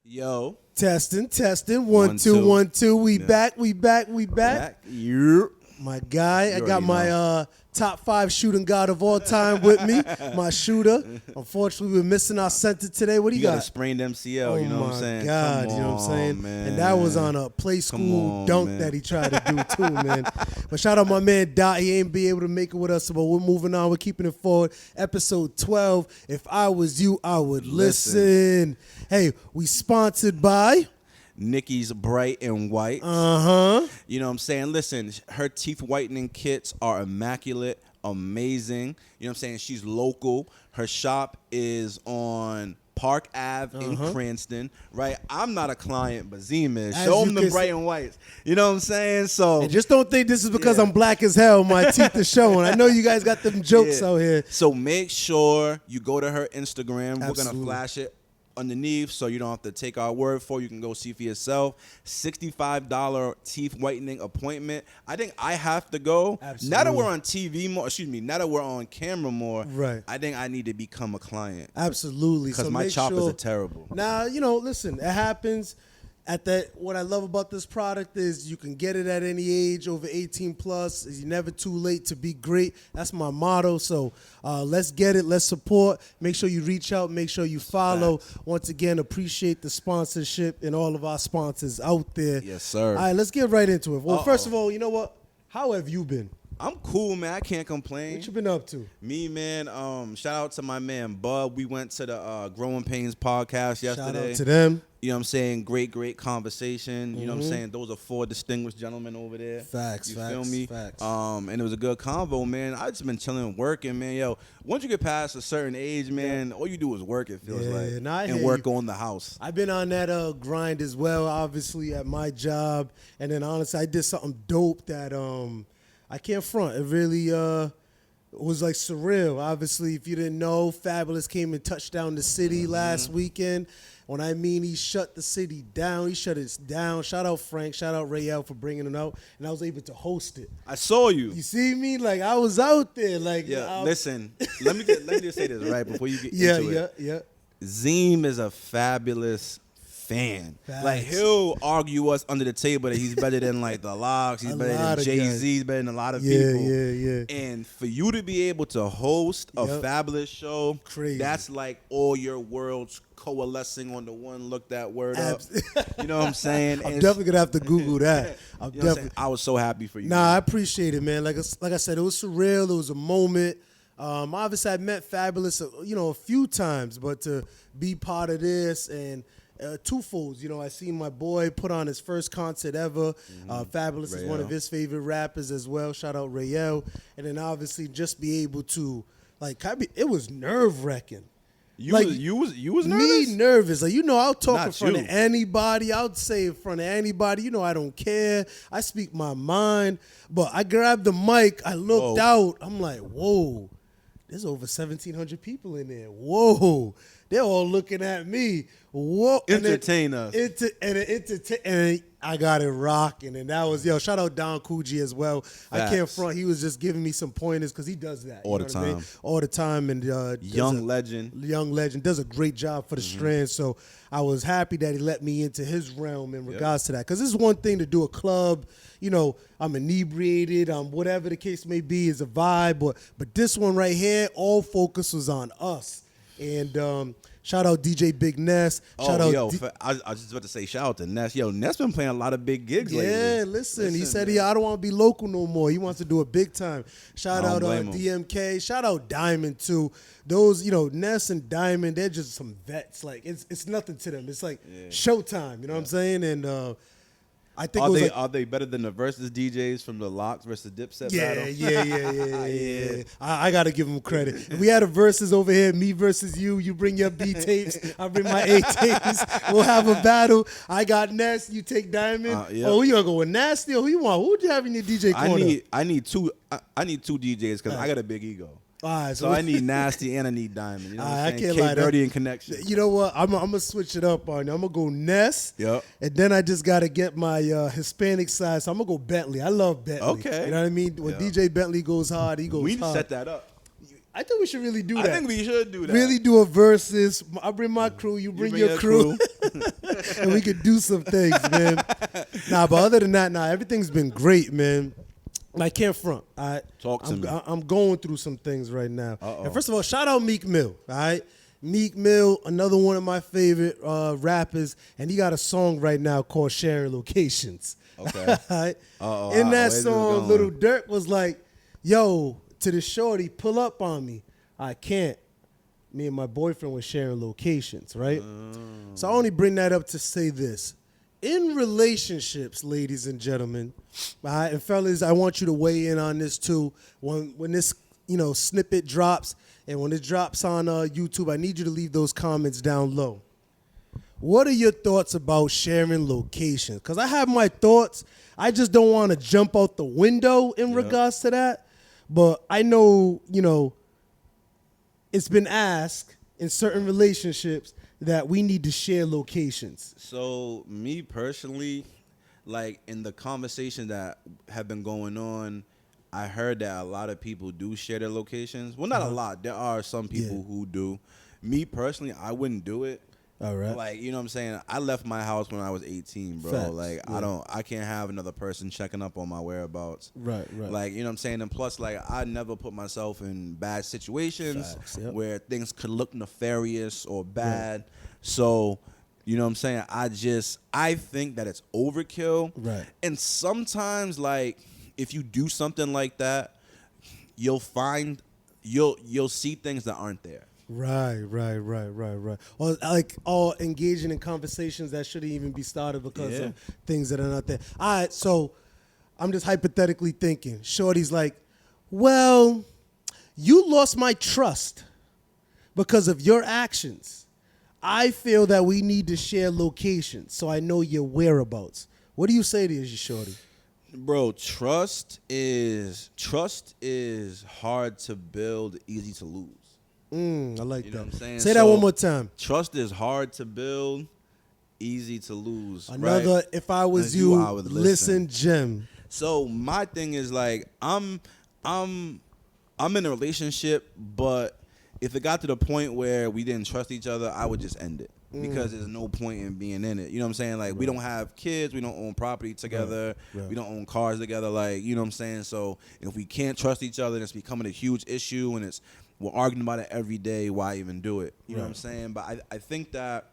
Yo. Testing. 1 2 1 2. We back. Yeah. My guy, I got my know. top 5 shooting guard of all time with me. My shooter. Unfortunately, we're missing our center today. What do you got? You got a sprained MCL, you know what I'm saying? Oh, my God, Come you know what I'm saying? on, man. And that was on a play school dunk man. that he tried to do, too, man. But shout out my man, Dot. He ain't be able to make it with us, but we're moving on. We're keeping it forward. Episode 12. If I was you, I would listen. Hey, we sponsored by Nicki's Bright and White. Uh-huh. You know what I'm saying? Listen, her teeth whitening kits are immaculate, amazing. You know what I'm saying? She's local. Her shop is on Park Ave in Cranston, right? I'm not a client, but Zeem is. Show them the Bright and Whites. You know what I'm saying? So and just don't think this is because I'm black as hell. My teeth are showing. I know you guys got them jokes out here. So make sure you go to her Instagram. Absolutely. We're going to flash it underneath, so you don't have to take our word for it. You can go see for yourself. $65 teeth whitening appointment. I think I have to go. Absolutely. Now that we're on TV more, now that we're on camera more, right? I think I need to become a client. Absolutely. Because my choppers are terrible. Now, listen, it happens. What I love about this product is you can get it at any age over 18 plus. You're never too late to be great. That's my motto. So let's get it. Let's support. Make sure you reach out. Make sure you follow. Once again, appreciate the sponsorship and all of our sponsors out there. Yes, sir. All right, let's get right into it. Well, first of all, you know what? How have you been? I'm cool, man. I can't complain. What you been up to? Me, man. Shout out to my man Bub. We went to the Growing Pains podcast yesterday. Shout out to them. You know what I'm saying? Great conversation. You know what I'm saying? Those are 4 distinguished gentlemen over there. Facts, you facts, feel me? Facts. And it was a good convo, man. I just been chilling, working, man. Yo, once you get past a certain age, man, all you do is work, it feels like. And work on the house. I've been on that grind as well, obviously, at my job. And then, honestly, I did something dope that I can't front. It really was like surreal. Obviously, if you didn't know, Fabolous came and touched down the city last weekend. When I mean he shut the city down, he shut it down. Shout out Frank, shout out Rayel for bringing it out, and I was able to host it. I saw you. You see me? Like, I was out there. Like, listen, let me just say this right before you get into it. Yeah. Zeem is a fabulous fan. Facts. Like, he'll argue us under the table that he's better than like the Locks, he's better than Jay-Z, he's better than a lot of people. Yeah. And for you to be able to host a fabulous show, crazy. That's like all your worlds coalescing on the one. Look that word up. You know what I'm saying? I'm definitely gonna have to Google that. I was so happy for you. Nah, I appreciate it, man. Like I said, it was surreal. It was a moment. Obviously, I met Fabolous, a few times, but to be part of this and twofold, I seen my boy put on his first concert ever. Fabolous is one of his favorite rappers as well. Shout out Rayel. And then obviously just be able to it was nerve wracking. You was nervous? Me nervous. Like, I'll talk in front of anybody. I'll say in front of anybody. I don't care. I speak my mind. But I grabbed the mic. I looked out. I'm like, whoa. There's over 1,700 people in there. Whoa. They're all looking at me. Whoa. Entertain us. And I got it rocking. And that was, shout out Don Coogee as well. Facts. I can't front. He was just giving me some pointers because he does that. All the time. I mean? All the time. And Young legend. Does a great job for the Strand. So I was happy that he let me into his realm in regards to that. Because it's one thing to do a club. I'm inebriated. Whatever the case may be is a vibe. But this one right here, all focus was on us. And shout out DJ Big Ness. I was just about to say shout out to Ness. Ness been playing a lot of big gigs lately. Yeah, listen. He said I don't want to be local no more. He wants to do it big time. Shout out DMK. Shout out Diamond too. Those, Ness and Diamond, they're just some vets. Like it's nothing to them. It's like showtime. You know what I'm saying? And I think are they better than the versus DJs from the Locks versus Dipset battle? Yeah. I got to give them credit. If we had a versus over here, me versus you. You bring your B tapes, I bring my A tapes. We'll have a battle. I got Ness, you take Diamond. Oh, you gonna go with Nasty? Or who you want? Who would you have in your DJ corner? I need two DJs because I got a big ego. All right, so I need Nasty and I need Diamond. You know what I'm saying? I can't lie. Dirty and Connection. You know what? I'm going to switch it up on you. I'm going to go Ness. Yep. And then I just got to get my Hispanic side. So I'm going to go Bentley. I love Bentley. Okay. You know what I mean? When DJ Bentley goes hard, he goes hard. We need to set that up. I think we should really do that. I think we should do that. Really do a versus. I bring my crew, you bring your crew. And we could do some things, man. Nah, but other than that, everything's been great, man. I can't front. Talk to me. I'm going through some things right now. Uh-oh. And first of all, shout out Meek Mill, all right? Meek Mill, another one of my favorite rappers, and he got a song right now called Sharing Locations. Okay. Right? Uh-oh. In that Where's this song, going? Lil Durk was like, yo, to the shorty, pull up on me. I can't. Me and my boyfriend were sharing locations, right? So I only bring that up to say this. In relationships, ladies and gentlemen, all right, and fellas, I want you to weigh in on this too. When this snippet drops, and when it drops on YouTube, I need you to leave those comments down low. What are your thoughts about sharing locations? Because I have my thoughts. I just don't want to jump out the window in regards to that. But I know, it's been asked in certain relationships that we need to share locations. So me personally, like in the conversation that have been going on, I heard that a lot of people do share their locations. Well, not a lot. There are some people who do. Me personally, I wouldn't do it. All right. Like, you know what I'm saying? I left my house when I was 18, bro. Facts, Like, yeah. I can't have another person checking up on my whereabouts. Right. Like, you know what I'm saying? And plus, like, I never put myself in bad situations Facts, yep. where things could look nefarious or bad. Right. So, you know what I'm saying? I think that it's overkill. Right. And sometimes, like, if you do something like that, you'll see things that aren't there. Right. Or like all engaging in conversations that shouldn't even be started because of things that are not there. All right, so I'm just hypothetically thinking. Shorty's like, well, you lost my trust because of your actions. I feel that we need to share locations so I know your whereabouts. What do you say to your shorty? Bro, trust is hard to build, easy to lose. I like You that. know what I'm saying? Say that one more time. Trust is hard to build, easy to lose. Another, right? if I was If you, I would listen, gem. So my thing is like I'm in a relationship, but if it got to the point where we didn't trust each other, I would just end it. Because there's no point in being in it. You know what I'm saying? Like, we don't have kids. We don't own property together. Right. We don't own cars together. Like, you know what I'm saying? So if we can't trust each other and it's becoming a huge issue and we're arguing about it every day, why even do it? You know what I'm saying? But I think that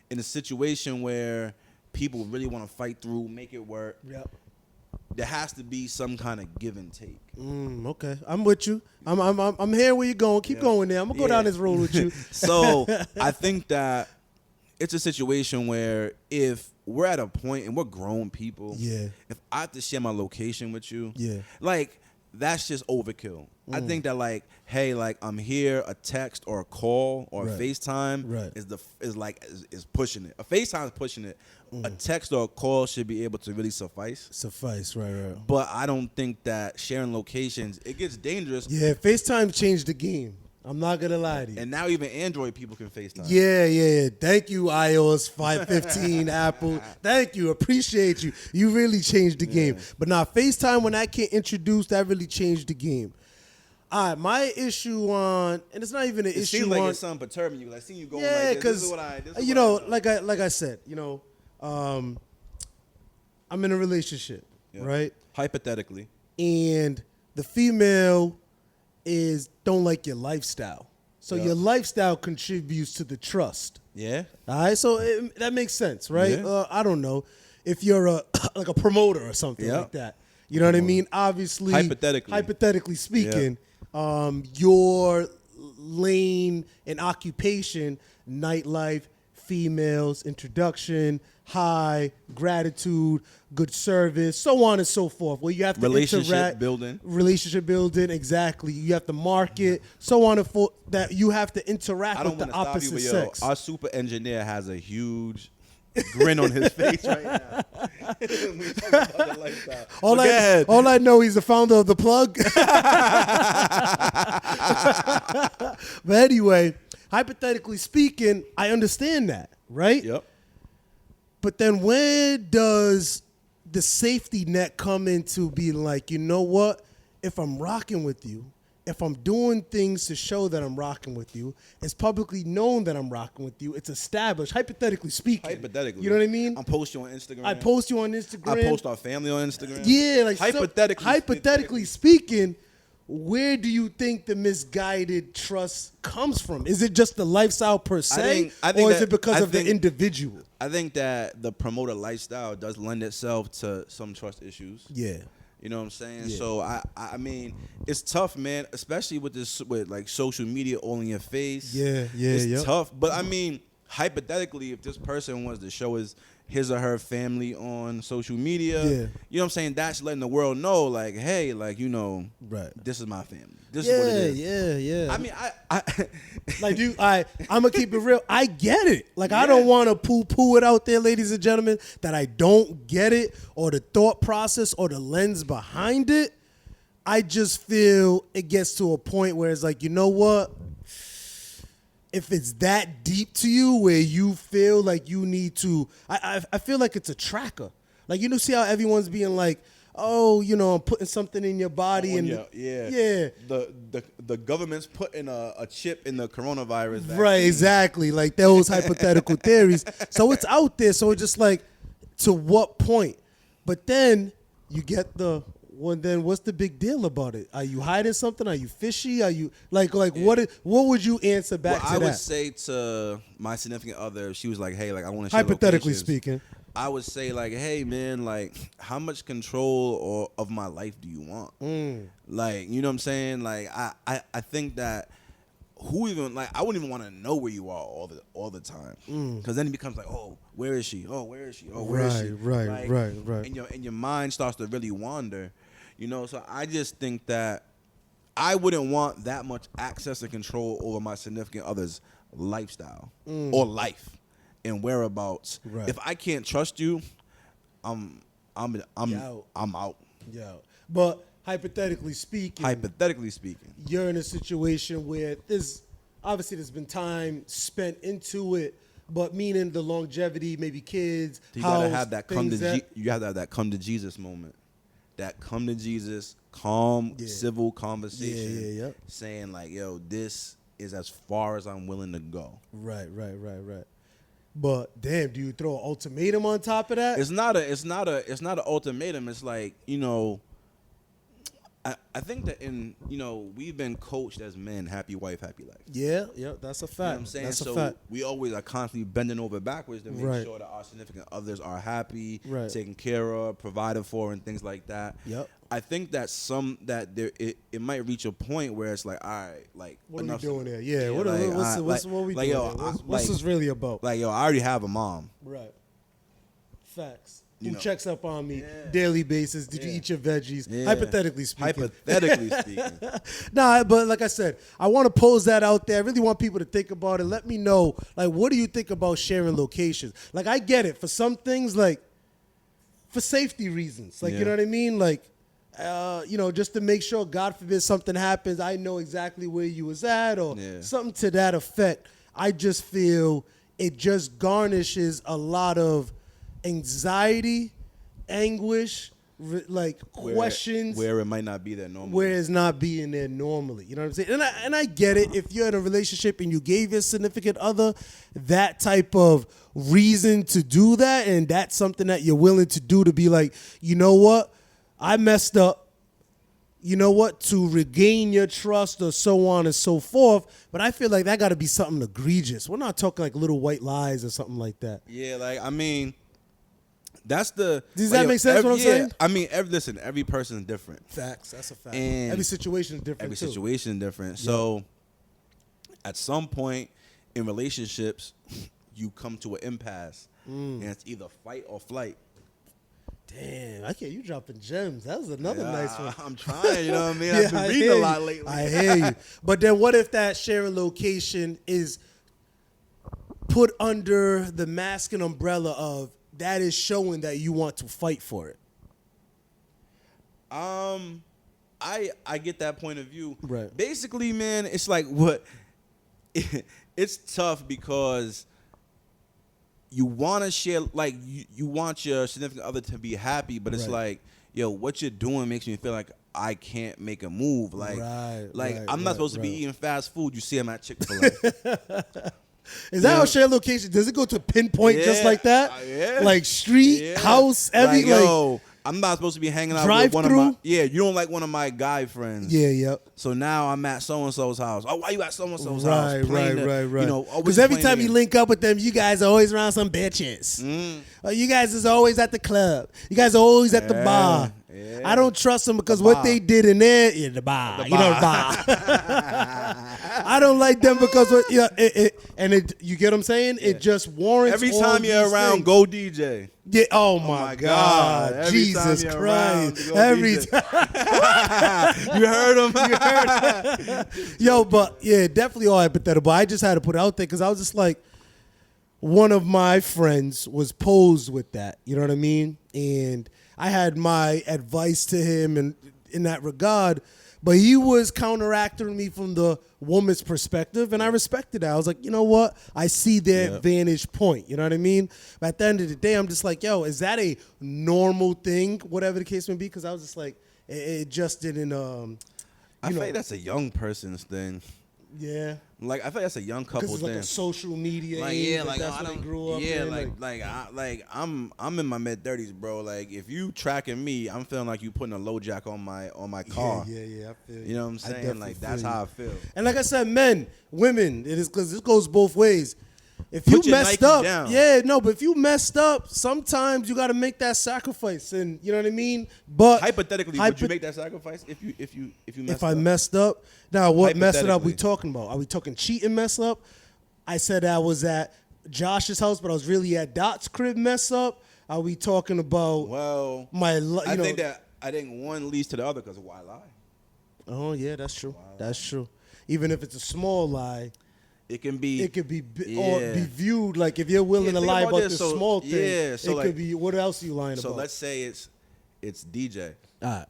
in a situation where people really want to fight through, make it work, there has to be some kind of give and take. Okay, I'm with you. I'm here where you're going. Keep going there. I'm gonna go down this road with you. So I think that it's a situation where if we're at a point and we're grown people, if I have to share my location with you, like that's just overkill. I think that like, hey, like I'm here, a text or a call or a FaceTime is pushing it. A FaceTime is pushing it. A text or a call should be able to really suffice, right. But I don't think that sharing locations, it gets dangerous. Yeah, FaceTime changed the game. I'm not gonna lie to you. And now even Android people can FaceTime. Yeah. Thank you, iOS 515, Apple. Thank you. Appreciate you. You really changed the game. But now FaceTime, when that came introduced, that really changed the game. All right, my issue on, and it's not even an issue on. It seems like it's something perturbing you. I seen you going like this. Because, this is what I like I said, I'm in a relationship, right? Hypothetically. And the female don't like your lifestyle. So your lifestyle contributes to the trust. Yeah. All right, so that makes sense, right? Yeah. I don't know if you're like a promoter or something like that. You know what I mean? Obviously, hypothetically speaking, your lane and occupation, nightlife, females, introduction, high, gratitude, good service, so on and so forth. Where you have to relationship building, exactly. You have to market, so on and forth, that you have to interact with the opposite sex. Our super engineer has a huge grin on his face right now. All I know, he's the founder of The Plug. But anyway, hypothetically speaking, I understand that, right? Yep. But then where does the safety net come into being like, you know what? If I'm rocking with you if I'm doing things to show that I'm rocking with you, it's publicly known that I'm rocking with you. It's established, hypothetically speaking. Hypothetically. You know what I mean? I post you on Instagram. I post you on Instagram. I post our family on Instagram. Yeah, like hypothetically speaking, where do you think the misguided trust comes from? Is it just the lifestyle per se, or is it because of the individual? I think that the promoter lifestyle does lend itself to some trust issues. Yeah. You know what I'm saying? Yeah. So I mean, it's tough, man, especially with like social media all in your face. Yeah, It's tough. But I mean, hypothetically, if this person wants to show his or her family on social media, you know what I'm saying? That's letting the world know, like, hey, like, you know, this is my family. This is what it is. Yeah. I mean, I like, dude, I'm gonna keep it real. I get it. Like, I don't want to poo-poo it out there, ladies and gentlemen, that I don't get it or the thought process or the lens behind it. I just feel it gets to a point where it's like, you know what? If it's that deep to you where you feel like you need to, I feel like it's a tracker. Like, you know, see how everyone's being like, oh, you know, I'm putting something in your body the government's putting a chip in the coronavirus vaccine. Right, exactly. Like those hypothetical theories. So it's out there. So it's just like, to what point? But then you get well, then what's the big deal about it? Are you hiding something? Are you fishy? Are you like what would you answer back to that? I would say to my significant other, if she was like, hey, like, I want to share hypothetically locations, speaking, I would say, like, hey, man, like, how much control of my life do you want? Like, you know what I'm saying? Like, I think that who even, like, I wouldn't even want to know where you are all the time, because then it becomes like, oh, where is she? Oh, where is she? Oh, where is she? Right. And your mind starts to really wander, you know. So I just think that I wouldn't want that much access and control over my significant other's lifestyle or life and whereabouts. Right. If I can't trust you, I'm out. Yeah. But hypothetically speaking, you're in a situation where there's been time spent into it, but meaning the longevity, maybe kids. You gotta have that you have to have that come to Jesus moment. That come to Jesus, calm, civil conversation, saying like, "Yo, this is as far as I'm willing to go." Right. But damn, do you throw an ultimatum on top of that? It's not an ultimatum. It's like, you know, I think that we've been coached as men, happy wife, happy life. Yeah, that's a fact. You know what I'm saying? That's so a fact. we always are constantly bending over backwards to make sure that our significant others are happy, taken care of, provided for, and things like that. Yep. I think that it might reach a point where it's like, all right, like, what are we doing here? Yeah, what we doing here? What's this really about? Like, yo, I already have a mom. Right. Facts. Who checks up on me daily basis? Did you eat your veggies? Yeah. Hypothetically speaking. Nah, but like I said, I want to pose that out there. I really want people to think about it. Let me know, like, what do you think about sharing locations? Like, I get it. For some things, like, for safety reasons. Like, you know what I mean? Like, just to make sure, God forbid, something happens, I know exactly where you was at or something to that effect. I just feel it just garnishes a lot of anxiety, anguish, questions where it might not be there normally. Where it's not being there normally. You know what I'm saying? And I get it. If you're in a relationship and you gave your significant other that type of reason to do that, and that's something that you're willing to do, to be like, you know what? I messed up. You know what? To regain your trust or so on and so forth. But I feel like that got to be something egregious. We're not talking like little white lies or something like that. Yeah, like, I mean, does that make sense? What I'm saying? I mean, every person is different. Facts. That's a fact. And every situation is different. Every situation is different. So, at some point in relationships, you come to an impasse, and it's either fight or flight. Damn, you dropping gems. That was another nice one. I'm trying, you know what I mean? I've been reading a lot lately. I hear you. But then what if that sharing location is put under the mask and umbrella of that is showing that you want to fight for it? I get that point of view. Right. Basically, man, it's like it's tough because you want to share, you want your significant other to be happy, but it's like, yo, what you're doing makes me feel like I can't make a move. Like, I'm not supposed to be eating fast food. You see him at Chick-fil-A. Is that how shared location? Does it go to pinpoint just like that? Like street, house, every yo, I'm not supposed to be hanging out with one of my. Yeah, you don't like one of my guy friends. Yeah, yep. So now I'm at so and so's house. Oh, why you at so and so's house? Right. You know, because every time you link up with them, you guys are always around some bitches. You guys is always at the club. You guys are always at the bar. Yeah. I don't trust them because what they did in there, the bar. You know, the bar. I don't like them because you get what I'm saying? Yeah. It just warrants. Every time you're around, things. Go DJ. Yeah. Oh my God. Jesus Christ. Every time. You heard him. Yo, but yeah, definitely all hypothetical. I just had to put it out there because I was just like, one of my friends was posed with that. You know what I mean? And I had my advice to him in that regard, but he was counteracting me from the woman's perspective, and I respected that. I was like, you know what? I see their vantage point. You know what I mean? But at the end of the day, I'm just like, yo, is that a normal thing, whatever the case may be? Because I was just like, it just didn't. I feel like that's a young person's thing. Yeah. Like I feel like that's a young couple thing. It's like a social media like, age. Yeah, like that's what they grew up in. I'm in my mid-30s, bro. Like if you tracking me, I'm feeling like you putting a low jack on my car. Yeah. I feel you know what I'm saying? Like that's how I feel. And like I said, men, women, it is because this goes both ways. If you messed up, but if you messed up, sometimes you got to make that sacrifice, and you know what I mean. But hypothetically, would you make that sacrifice if you messed up? I messed up? Now, what messing up we talking about? Are we talking cheating mess up? I said I was at Josh's house, but I was really at Dot's crib mess up. Are we talking about? Well, I think one leads to the other because of why lie. Oh yeah, that's true. That's true. Even if it's a small lie. It could be or be viewed like if you're willing to lie about this small thing. Yeah, so it could be what else are you lying about? So let's say it's DJ. All right.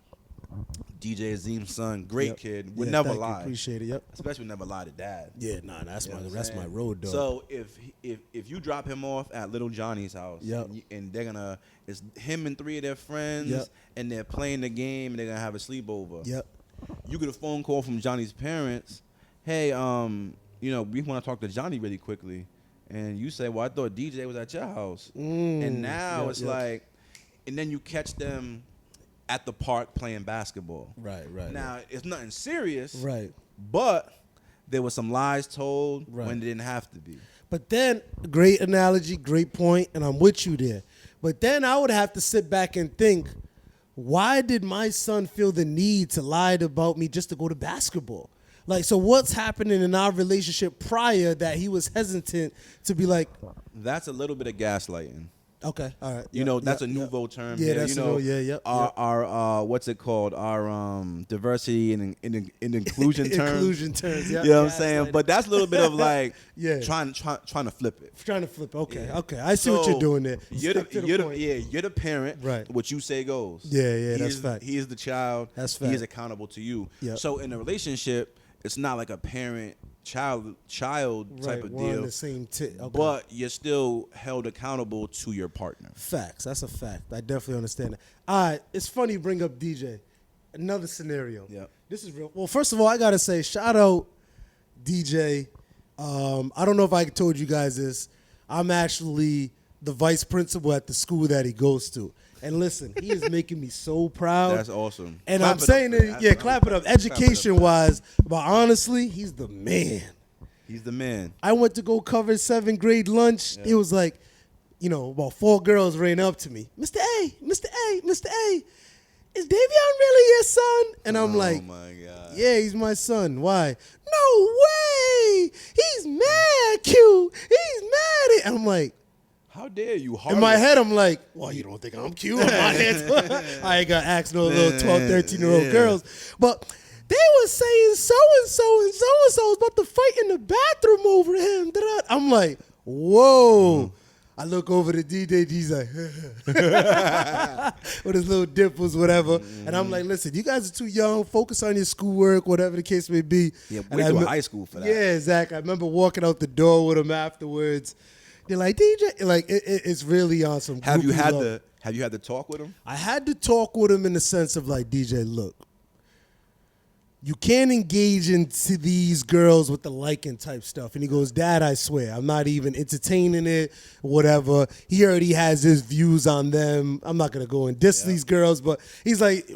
DJ Zeem's son, great kid, would never lie. Appreciate it. Yep. Especially never lie to dad. Yeah, that's my road dog. So if you drop him off at Little Johnny's house, and they're gonna it's him and 3 of their friends, and they're playing the game, and they're gonna have a sleepover. Yep. You get a phone call from Johnny's parents. Hey, we want to talk to Johnny really quickly. And you say, well, I thought DJ was at your house. And now it's like, and then you catch them at the park playing basketball. Right. Now, it's nothing serious. Right. But there were some lies told when they didn't have to be. But then, great analogy, great point, and I'm with you there. But then I would have to sit back and think, why did my son feel the need to lie about me just to go to basketball? Like, so what's happening in our relationship prior that he was hesitant to be like? That's a little bit of gaslighting. Okay, all right. That's a nouveau term. Yeah, that's our what's it called? Our diversity and inclusion terms. Inclusion terms. Yeah. You know what I'm saying? But that's a little bit of like trying to flip it. Trying to flip it. Okay. I see what you're doing there. You're the parent. Right. What you say goes. Yeah. That's fact. He is the child. That's fact. He is accountable to you. Yep. So in a relationship, it's not like a parent-child type of deal. The same but you're still held accountable to your partner. Facts. That's a fact. I definitely understand that. All right. It's funny you bring up DJ. Another scenario. Yeah. This is real. Well, first of all, I got to say, shout out DJ. I don't know if I told you guys this. I'm actually the vice principal at the school that he goes to. And listen, he is making me so proud. That's awesome. And clap I'm saying that, clap it up. Education-wise, but honestly, he's the man. He's the man. I went to go cover 7th grade lunch. It was like, about 4 girls ran up to me. Mr. A, is Davion really your son? And I'm like, oh my God. Yeah, he's my son. Why? No way. He's mad cute. He's mad. And I'm like, how dare you? In my head, I'm like, well, you don't think I'm cute? I ain't got to ask no little 12, 13-year-old girls. But they were saying so-and-so and so-and-so was about to fight in the bathroom over him. I'm like, whoa. I look over to DJ, he's like, with his little dimples, whatever. And I'm like, listen, you guys are too young. Focus on your schoolwork, whatever the case may be. Yeah, wait till high school for that. Yeah, exactly. I remember walking out the door with him afterwards. They're like, DJ, like it's really awesome. Have you had to talk with him? I had to talk with him in the sense of like, DJ, look, you can't engage into these girls with the liking type stuff. And he goes, Dad, I swear, I'm not even entertaining it, whatever. He already has his views on them. I'm not going to go and diss these girls, but he's like,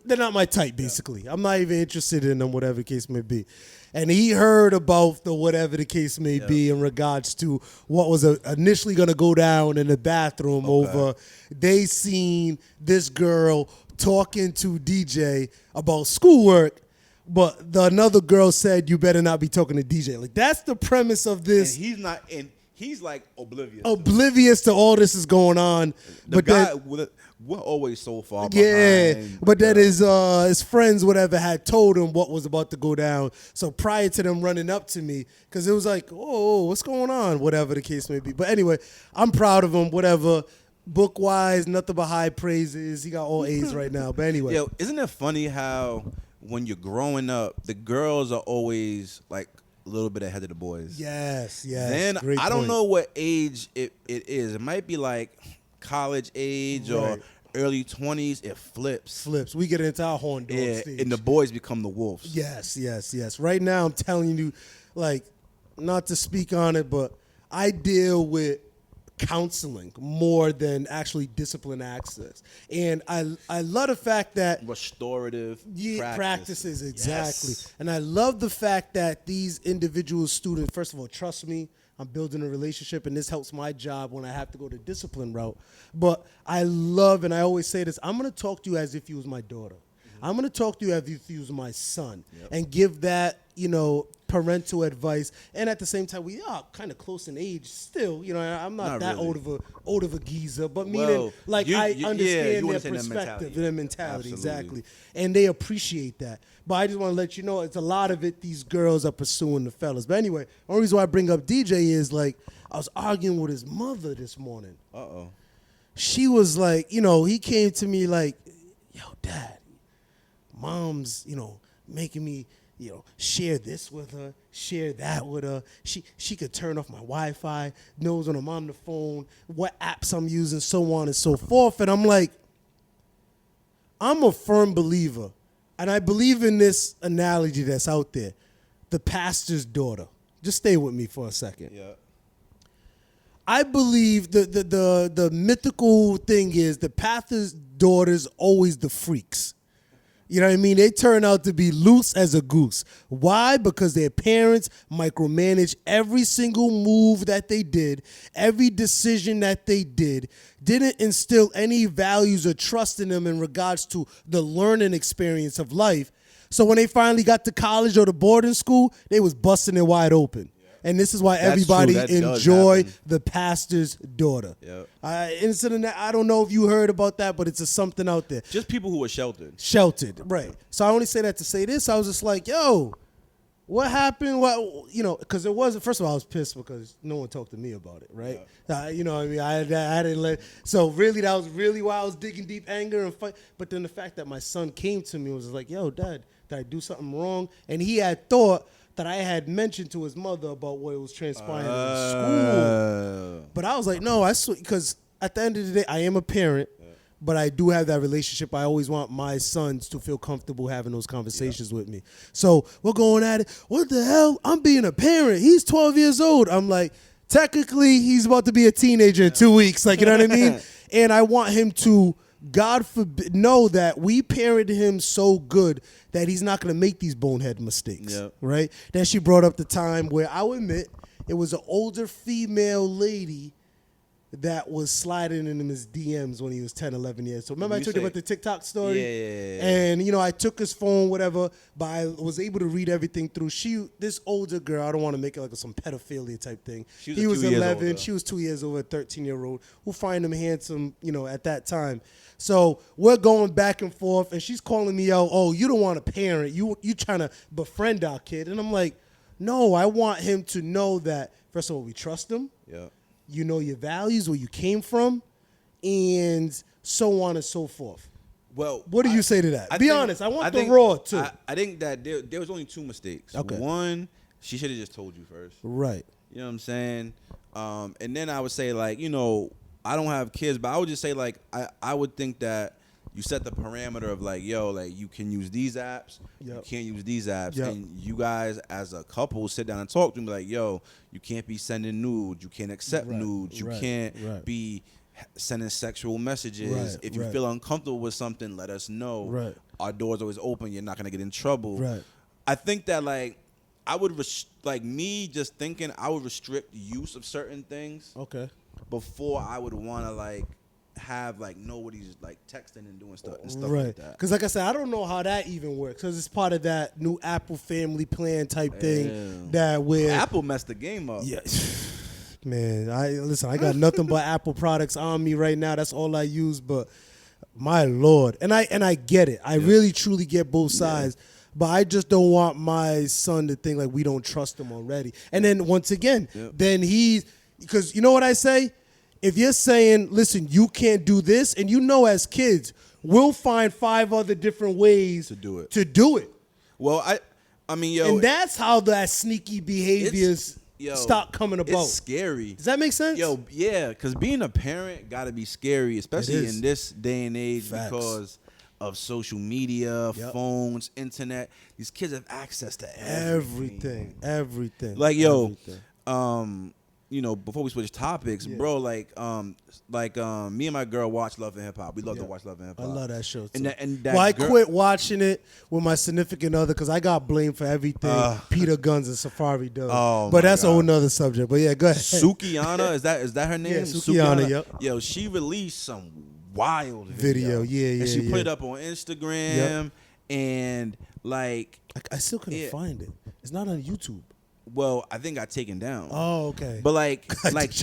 they're not my type, basically. I'm not even interested in them, whatever the case may be. And he heard about the whatever the case may be in regards to what was initially going to go down in the bathroom over they seen this girl talking to DJ about schoolwork, but another girl said, you better not be talking to DJ. Like, that's the premise of this. And he's not, and he's like oblivious. Oblivious to all this is going on. But guy, we're always so far behind. But that his friends, whatever, had told him what was about to go down. So prior to them running up to me, because it was like, oh, what's going on? Whatever the case may be. But anyway, I'm proud of him, whatever. Book-wise, nothing but high praises. He got all A's right now. But anyway. Yo, isn't it funny how when you're growing up, the girls are always like a little bit ahead of the boys? Yes. Then Great I don't point. know what age it is. It might be like college age or early 20s. It flips. We get into our horn dog stage. And the boys become the wolves. Yes. Right now, I'm telling you, like, not to speak on it, but I deal with counseling more than actually discipline access. And I love the fact that restorative practices, exactly. Yes. And I love the fact that these individual students, first of all, trust me, I'm building a relationship, and this helps my job when I have to go the discipline route. But I love, and I always say this, I'm going to talk to you as if you was my daughter. I'm going to talk to you as if you was my son and give that, parental advice. And at the same time, we are kind of close in age still. I'm not that really. old of a geezer, but meaning I understand their perspective, their mentality, exactly. And they appreciate that. But I just want to let you know, it's a lot of it these girls are pursuing the fellas. But anyway, the only reason why I bring up DJ is, like, I was arguing with his mother this morning. Uh-oh. She was like, he came to me like, yo, Dad, Mom's, making me, share this with her, share that with her. She could turn off my Wi-Fi, knows when I'm on the phone, what apps I'm using, so on and so forth. And I'm like, I'm a firm believer, and I believe in this analogy that's out there, the pastor's daughter. Just stay with me for a second. Yeah. I believe the mythical thing is the pastor's daughter's always the freaks. You know what I mean? They turn out to be loose as a goose. Why? Because their parents micromanaged every single move that they did, every decision that they did, didn't instill any values or trust in them in regards to the learning experience of life. So when they finally got to college or to boarding school, they was busting it wide open. And this is why everybody enjoy the pastor's daughter. Yep. Incident that I don't know if you heard about that, but it's something out there. Just people who are sheltered. Sheltered, right. So I only say that to say this. I was just like, yo, what happened? Because it wasn't, first of all, I was pissed because no one talked to me about it, right? Yeah. You know what I mean? I didn't let, so really, that was really why I was digging deep anger and fight. But then the fact that my son came to me was like, yo, Dad, did I do something wrong? And he had thought that I had mentioned to his mother about what was transpiring in school. But I was like, no, because at the end of the day, I am a parent, but I do have that relationship. I always want my sons to feel comfortable having those conversations with me. So we're going at it. What the hell? I'm being a parent. He's 12 years old. I'm like, technically, he's about to be a teenager in 2 weeks. Like, you know what I mean? And I want him to, God forbid, know that we parented him so good that he's not going to make these bonehead mistakes, right? Then she brought up the time where I will admit it was an older female lady that was sliding in his DMs when he was 10, 11 years. So remember I told you about the TikTok story? Yeah. And, I took his phone, whatever, but I was able to read everything through. This older girl, I don't want to make it like some pedophilia type thing. He was 11. She was 2 years over, a 13-year-old who find him handsome, at that time. So we're going back and forth, and she's calling me out, oh, you don't want a parent. You trying to befriend our kid. And I'm like, no, I want him to know that, first of all, we trust him. Yeah. You know your values, where you came from, and so on and so forth. Well, what do you say to that? Be honest. I want the raw, too. I think that there was only 2 mistakes. Okay. One, she should have just told you first. Right. You know what I'm saying? And then I would say, like, I don't have kids, but I would just say, like, I would think that you set the parameter of like, yo, like you can use these apps, you can't use these apps, and you guys as a couple sit down and talk to them like, yo, you can't be sending nudes, you can't accept nudes, you can't be sending sexual messages. If you feel uncomfortable with something, let us know. Our door's always open. You're not gonna get in trouble. I think that like I would me just thinking I would restrict use of certain things. Before I would want to like have like nobody's like texting and doing stuff and stuff like that. Because like I said, I don't know how that even works. Because it's part of that new Apple family plan type thing that where Apple messed the game up. Yeah. Man, I got nothing but Apple products on me right now. That's all I use. But my Lord, and I get it. I really truly get both sides. But I just don't want my son to think like we don't trust him already. And then once again, then because you know what I say? If you're saying, listen, you can't do this, and you know as kids, we'll find 5 other different ways to do it. Well, I mean, yo. And that's how that sneaky behaviors stop coming about. It's scary. Does that make sense? Yo, yeah, because being a parent got to be scary, especially in this day and age because of social media, phones, internet. These kids have access to everything. Like, yo, you know, before we switch topics, bro, like me and my girl watch Love and Hip Hop. We love to watch Love and Hip Hop. I love that show too. That I quit watching it with my significant other because I got blamed for everything Peter Guns and Safari does. But that's a whole nother subject. But yeah, go ahead. Sukiana, is that her name? Yeah, Sukiana. Yep. Yo, she released some wild video. And she put it up on Instagram and like I still couldn't find it. It's not on YouTube. Well, I think got taken down. Oh, okay. But like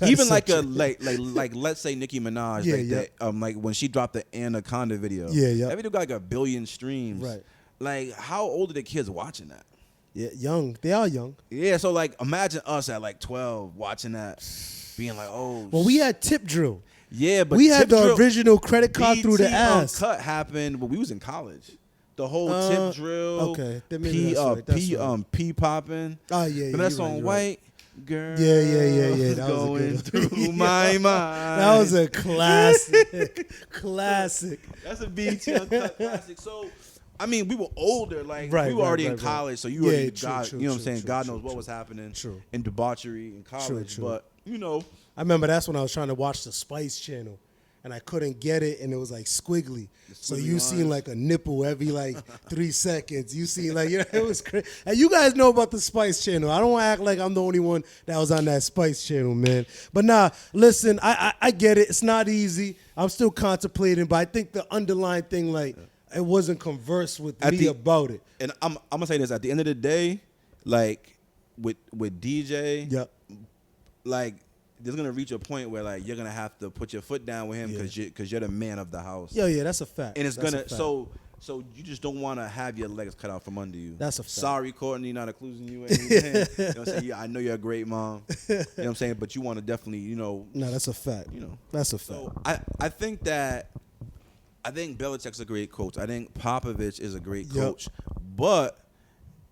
even like a like let's say Nicki Minaj that like when she dropped the Anaconda video. That video got like 1 billion streams. Right. Like how old are the kids watching that? Yeah, young. They are young. Yeah, so like imagine us at like 12 watching that, being like, oh. Well, we had Tip Drill. Yeah, but we had the original credit card through the ass. Uncut happened when we was in college. The whole Tip Drill, P popping. Oh yeah, and that's on White Girl. Yeah. That going through my mind. That was a classic. That's a BT Uncut classic. So, I mean, we were older, like we were already in college, so you already got, you know what I'm saying. God knows what was happening in debauchery in college, but you know. I remember that's when I was trying to watch the Spice Channel. And I couldn't get it, and it was like squiggly. So you seen like a nipple every like 3 seconds. You see like, you know, it was crazy. And you guys know about the Spice Channel. I don't want to act like I'm the only one that was on that Spice Channel, man. But nah, listen, I get it. It's not easy. I'm still contemplating, but I think the underlying thing, like, it wasn't conversed with me about it. And I'm gonna say this: at the end of the day, like with DJ, like. There's gonna reach a point where like you're gonna have to put your foot down with him because you're the man of the house. Yeah, that's a fact. And it's so you just don't want to have your legs cut out from under you. That's a fact. Sorry, Courtney, not including you. You know what I'm saying? Yeah, I know you're a great mom. You know what I'm saying? But you want to definitely, you know. No, that's a fact. You know, that's a fact. So I think Belichick's a great coach. I think Popovich is a great coach. But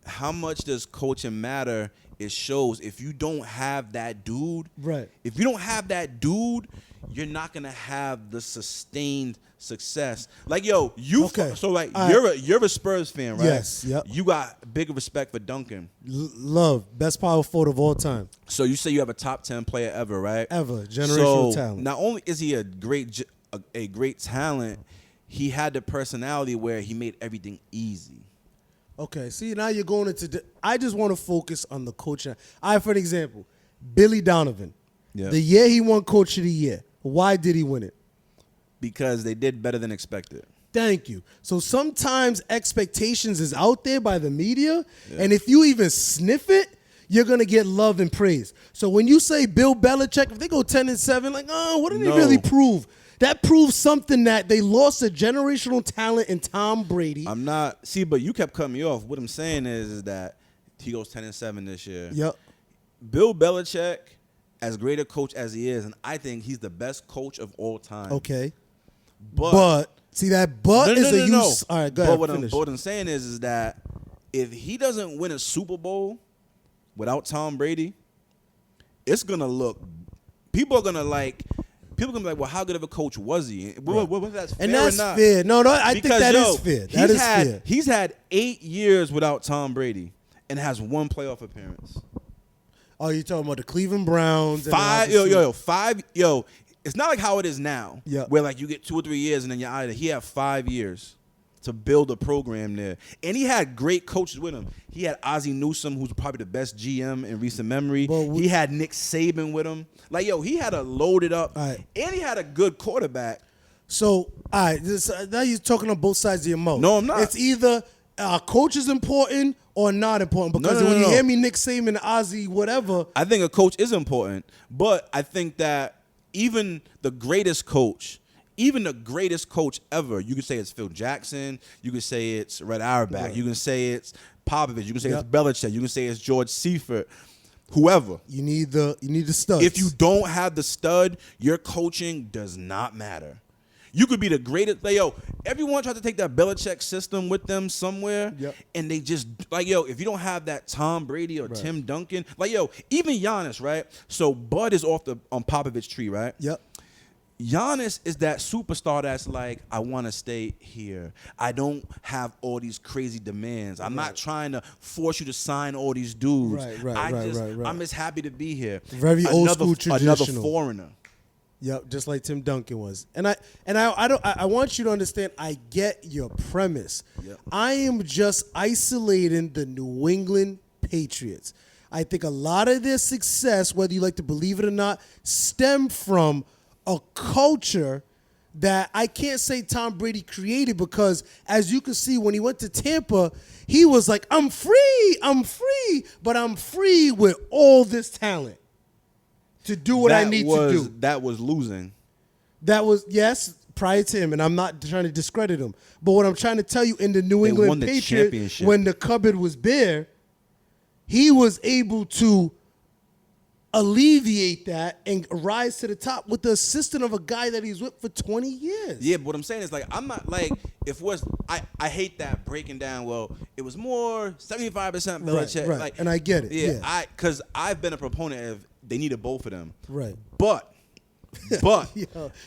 how much does coaching matter? It shows if you don't have that dude. Right. If you don't have that dude, you're not gonna have the sustained success. Like yo, you're a Spurs fan, right? Yes. Yep. You got big respect for Duncan. Love, best power forward of all time. So you say you have a top 10 player ever, right? Ever, generational talent. Not only is he a great talent, he had the personality where he made everything easy. Okay, see, now you're going into I just want to focus on the coaching. For an example, Billy Donovan. Yeah. The year he won Coach of the Year. Why did he win it? Because they did better than expected. Thank you. So sometimes expectations is out there by the media, and if you even sniff it, you're going to get love and praise. So when you say Bill Belichick, if they go 10-7, like, what did they really prove? That proves something that they lost a generational talent in Tom Brady. But you kept cutting me off. What I'm saying is that he goes 10-7 this year. Yep. Bill Belichick, as great a coach as he is, and I think he's the best coach of all time. Okay. But see that is a use. All right, go ahead. But what I'm saying is that if he doesn't win a Super Bowl without Tom Brady, it's gonna look. People are gonna like. people can be like, well, how good of a coach was he? Well, that's fair and that's or not? fair. No, I think that is fair. That is fair. He's had 8 years without Tom Brady and has 1 playoff appearance. Oh, you're talking about the Cleveland Browns? Five. It's not like how it is now, where like you get 2 or 3 years and then you're out of there. He had 5 years to build a program there, and he had great coaches with him. He had Ozzie Newsome, who's probably the best GM in recent memory. He had Nick Saban with him. Like, he had a loaded up, and he had a good quarterback. So, all right, now you're talking on both sides of your mouth. No, I'm not. It's either coach is important or not important. Because when you hear me, Nick Saban, Ozzie, whatever. I think a coach is important, but I think that even the greatest coach ever, you could say it's Phil Jackson, you could say it's Red Auerbach, you can say it's Popovich, you can say it's Belichick, you can say it's George Seifert, whoever. You need the studs. If you don't have the stud, your coaching does not matter. You could be the greatest. Like, everyone tried to take that Belichick system with them somewhere, and they just, like, if you don't have that Tom Brady or Tim Duncan, like, even Giannis, right? So Bud is off on Popovich's tree, right? Yep. Giannis is that superstar that's like, I want to stay here. I don't have all these crazy demands. I'm not trying to force you to sign all these dudes. I'm just happy to be here. Very old school traditional. Another foreigner. Yep, just like Tim Duncan was. And I want you to understand, I get your premise. Yep. I am just isolating the New England Patriots. I think a lot of their success, whether you like to believe it or not, stem from a culture that I can't say Tom Brady created, because as you can see, when he went to Tampa, he was like, I'm free, but I'm free with all this talent to do what I need to do. That was losing. That was, yes, prior to him, and I'm not trying to discredit him. But what I'm trying to tell you, in the New England Patriots, when the cupboard was bare, he was able to alleviate that and rise to the top with the assistant of a guy that he's with for 20 years. Yeah, but what I'm saying is, like, I'm not, like, I hate that breaking down, well, it was more 75% Belichick. Right. Like, and I get it. Yeah. Because I've been a proponent of they needed both of them. Right. But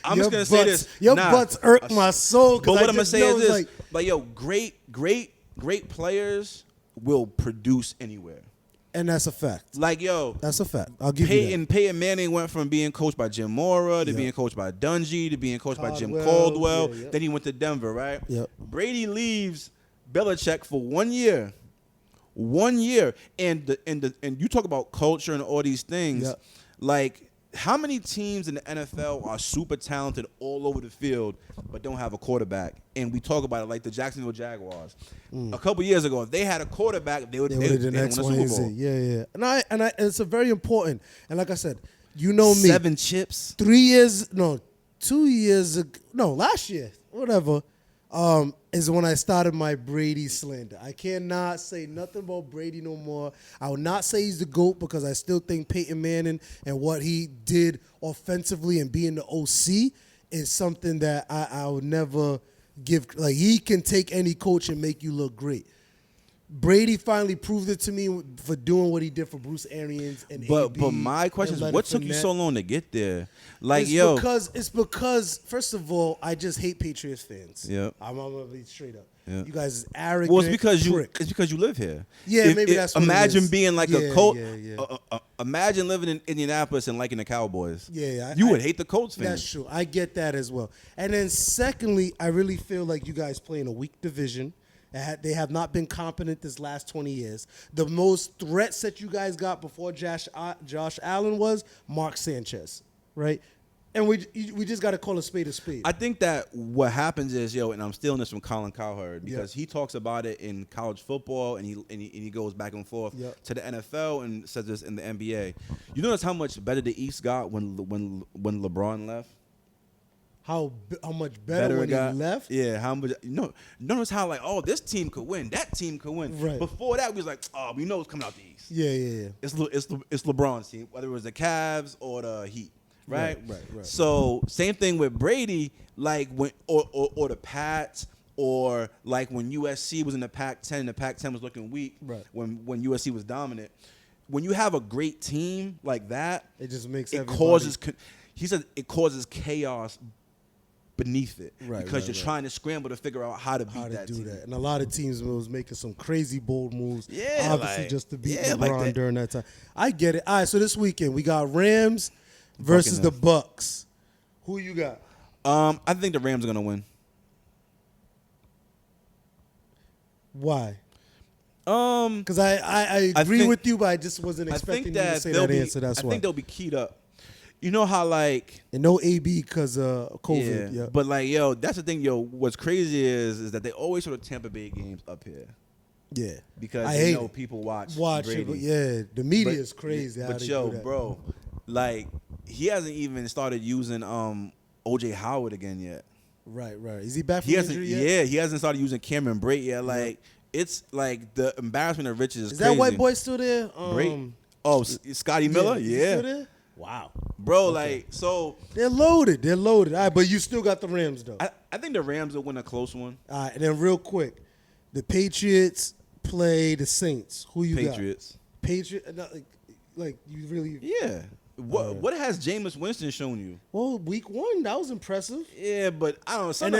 I'm just going to say this. Your butts irk my soul. But what I'm going to say is this. Like, great players will produce anywhere. And that's a fact. Like, that's a fact. I'll give you that. Peyton Manning went from being coached by Jim Mora to being coached by Dungy to being coached by Jim Caldwell. Then he went to Denver, right? Yep. Brady leaves Belichick for 1 year. 1 year. And you talk about culture and all these things. Yep. Like, how many teams in the NFL are super talented all over the field but don't have a quarterback? And we talk about it like the Jacksonville Jaguars. A couple years ago, if they had a quarterback, they would win a Super Bowl. Yeah. And it's a very important. And like I said, you know me. 7 chips. 2 years ago, last year, whatever, is when I started my Brady slander. I cannot say nothing about Brady no more. I will not say he's the GOAT, because I still think Peyton Manning and what he did offensively and being the OC is something that I would never give. Like, he can take any coach and make you look great. Brady finally proved it to me for doing what he did for Bruce Arians and But AB my question is, what took you so long to get there? Like, it's because first of all, I just hate Patriots fans. Yeah, I'm gonna be straight up. Yeah. You guys is arrogant. Well, it's because prick. you live here. Yeah, maybe that's what imagine it is. being like a Colt. Yeah. Imagine living in Indianapolis and liking the Cowboys. Yeah, you would hate the Colts fans. That's true. I get that as well. And then secondly, I really feel like you guys play in a weak division. They have not been competent this last 20 years. The most threats that you guys got before Josh Allen was Mark Sanchez, right? And we just got to call a spade a spade. I think that what happens is, and I'm stealing this from Colin Cowherd, because he talks about it in college football, and he goes back and forth to the NFL and says this in the NBA. You notice how much better the East got when LeBron left? How much better when he left? Yeah, how much? Notice how, like, oh, this team could win, that team could win. Right. Before that, we was like, oh, we know it's coming out the East. Yeah. It's LeBron's team, whether it was the Cavs or the Heat, right? Right. So same thing with Brady, like when or the Pats, or like when USC was in the Pac-10 and the Pac-10 was looking weak. Right. When USC was dominant. When you have a great team like that, it just makes it causes. he said it causes chaos beneath it because you're right. trying to scramble to figure out how to beat How to that do team. that. And a lot of teams was making some crazy bold moves. Yeah, obviously like- just to beat yeah, like LeBron that. during that time. I get it. All right, so this weekend we got Rams versus the Bucks. Who you got? I think the Rams are gonna win. Why? Um, Because I agree think- with you, but I just wasn't I expecting think you to that say they'll that be. answer. That's I why. think they'll be keyed up. You know how like And no AB because of COVID. Yeah. but like yo, that's the thing, yo. What's crazy is that they always sort of Tampa Bay games up here Yeah. because I they hate know it. people watch Watch Brady. it, but yeah, the media But- is crazy. how But they yo, do that. bro, like he hasn't even started using OJ Howard again yet. Right. Is he back from He hasn't. injury yet? Yeah, he hasn't started using Cameron Brate yet. Like it's like the embarrassment of riches is Is crazy. that white boy still there? Brate? Oh, Scotty Miller. is he Yeah, still there? Wow. bro. Like so, They're loaded. All right, but you still got the Rams though. I think the Rams will win a close one. All right, and then real quick, the Patriots play the Saints. Who you Patriots. got? Patriots. Like you really? Yeah. What has Jameis Winston shown you? Well, week 1 that was impressive. Yeah, but I don't know. And Something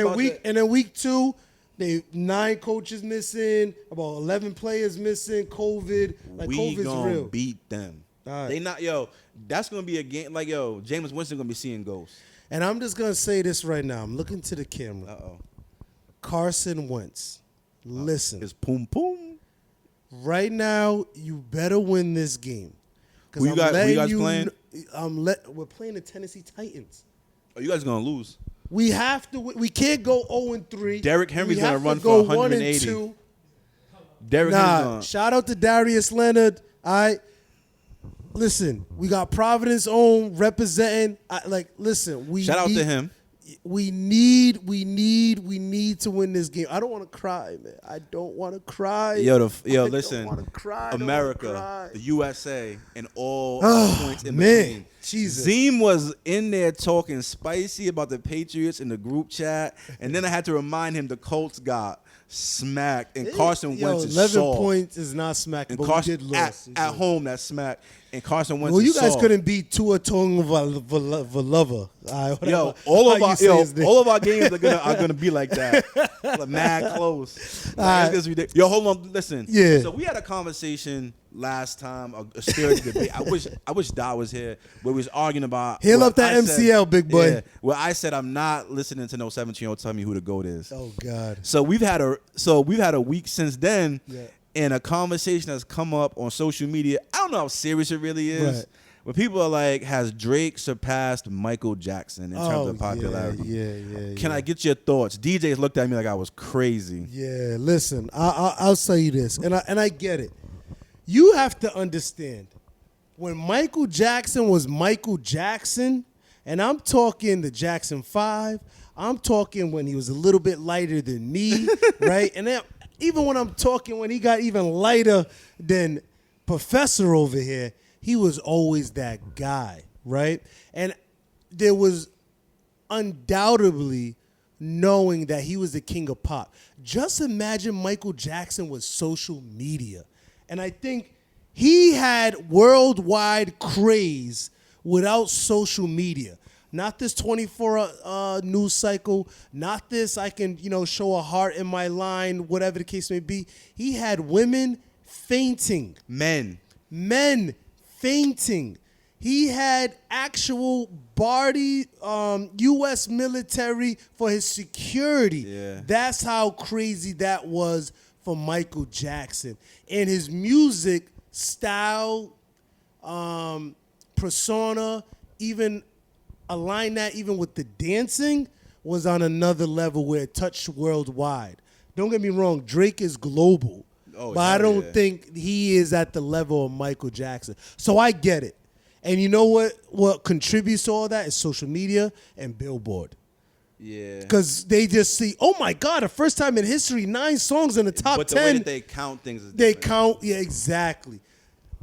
then about week 2, they 9 coaches missing, about 11 players missing, COVID. Like we COVID's gonna real. beat them. All right. They not yo. That's gonna be a game. Like yo, Jameis Winston gonna be seeing ghosts. And I'm just gonna say this right now. I'm looking to the camera. Uh oh. Carson Wentz. Listen. It's poom poom. Right now, you better win this game. Who you guys playing? We're playing the Tennessee Titans. Oh, you guys gonna lose. We have to. We can't go 0-3. Derrick Henry's We gonna have to run go for 180. 1-2. Derrick Henry's Nah, gonna. shout out to Darius Leonard. All right. Listen, we got Providence own representing. Listen, we Shout out need, to him. We need to win this game. I don't want to cry, man. I don't want to cry. Listen, don't wanna cry. I don't wanna America, cry. the USA, and all points in man. between. Jesus. Zeem was in there talking spicy about the Patriots in the group chat, and then I had to remind him the Colts got smacked, and Carson Wentz is 11 soft. points is not smacking, And but Carson we did lose. at home that smacked, and Carson Wentz. Well, you is guys soft. couldn't beat Tua Tagovailoa. Yo, all of our games are gonna be like that, like mad close. Like, it's ridiculous. Yo, hold on, listen. Yeah. So we had a conversation last time, a spirited debate. I wish Dot was here, where we was arguing about. Heal what up that I said- MCL, big boy. Yeah, where I said I'm not listening to no 17-year-old tell me who the GOAT is. Oh God. So we've had a week since then, Yeah. and a conversation has come up on social media. I don't know how serious it really is. Right. But people are like, has Drake surpassed Michael Jackson in terms of popularity? Yeah. Can I get your thoughts? DJs looked at me like I was crazy. Yeah, listen, I'll say you this, and I get it. You have to understand, when Michael Jackson was Michael Jackson, and I'm talking the Jackson 5, I'm talking when he was a little bit lighter than me, right? And then, even when I'm talking when he got even lighter than Professor over here, he was always that guy, right? And there was undoubtedly knowing that he was the king of pop. Just imagine Michael Jackson was social media. And I think he had worldwide craze without social media. Not this 24 news cycle, not this I can, show a heart in my line, whatever the case may be. He had women fainting. Men fainting. He had actual body U.S. military for his security. Yeah. That's how crazy that was for Michael Jackson. And his music style, persona, even align that even with the dancing, was on another level where it touched worldwide. Don't get me wrong, Drake is global. Oh, but I don't yeah. think he is at the level of Michael Jackson. So I get it. And you know what contributes to all that is social media and Billboard. Yeah. Because they just see, oh my God, the first time in history, 9 songs in the top 10. But the way that they count things is They different. count, yeah, exactly.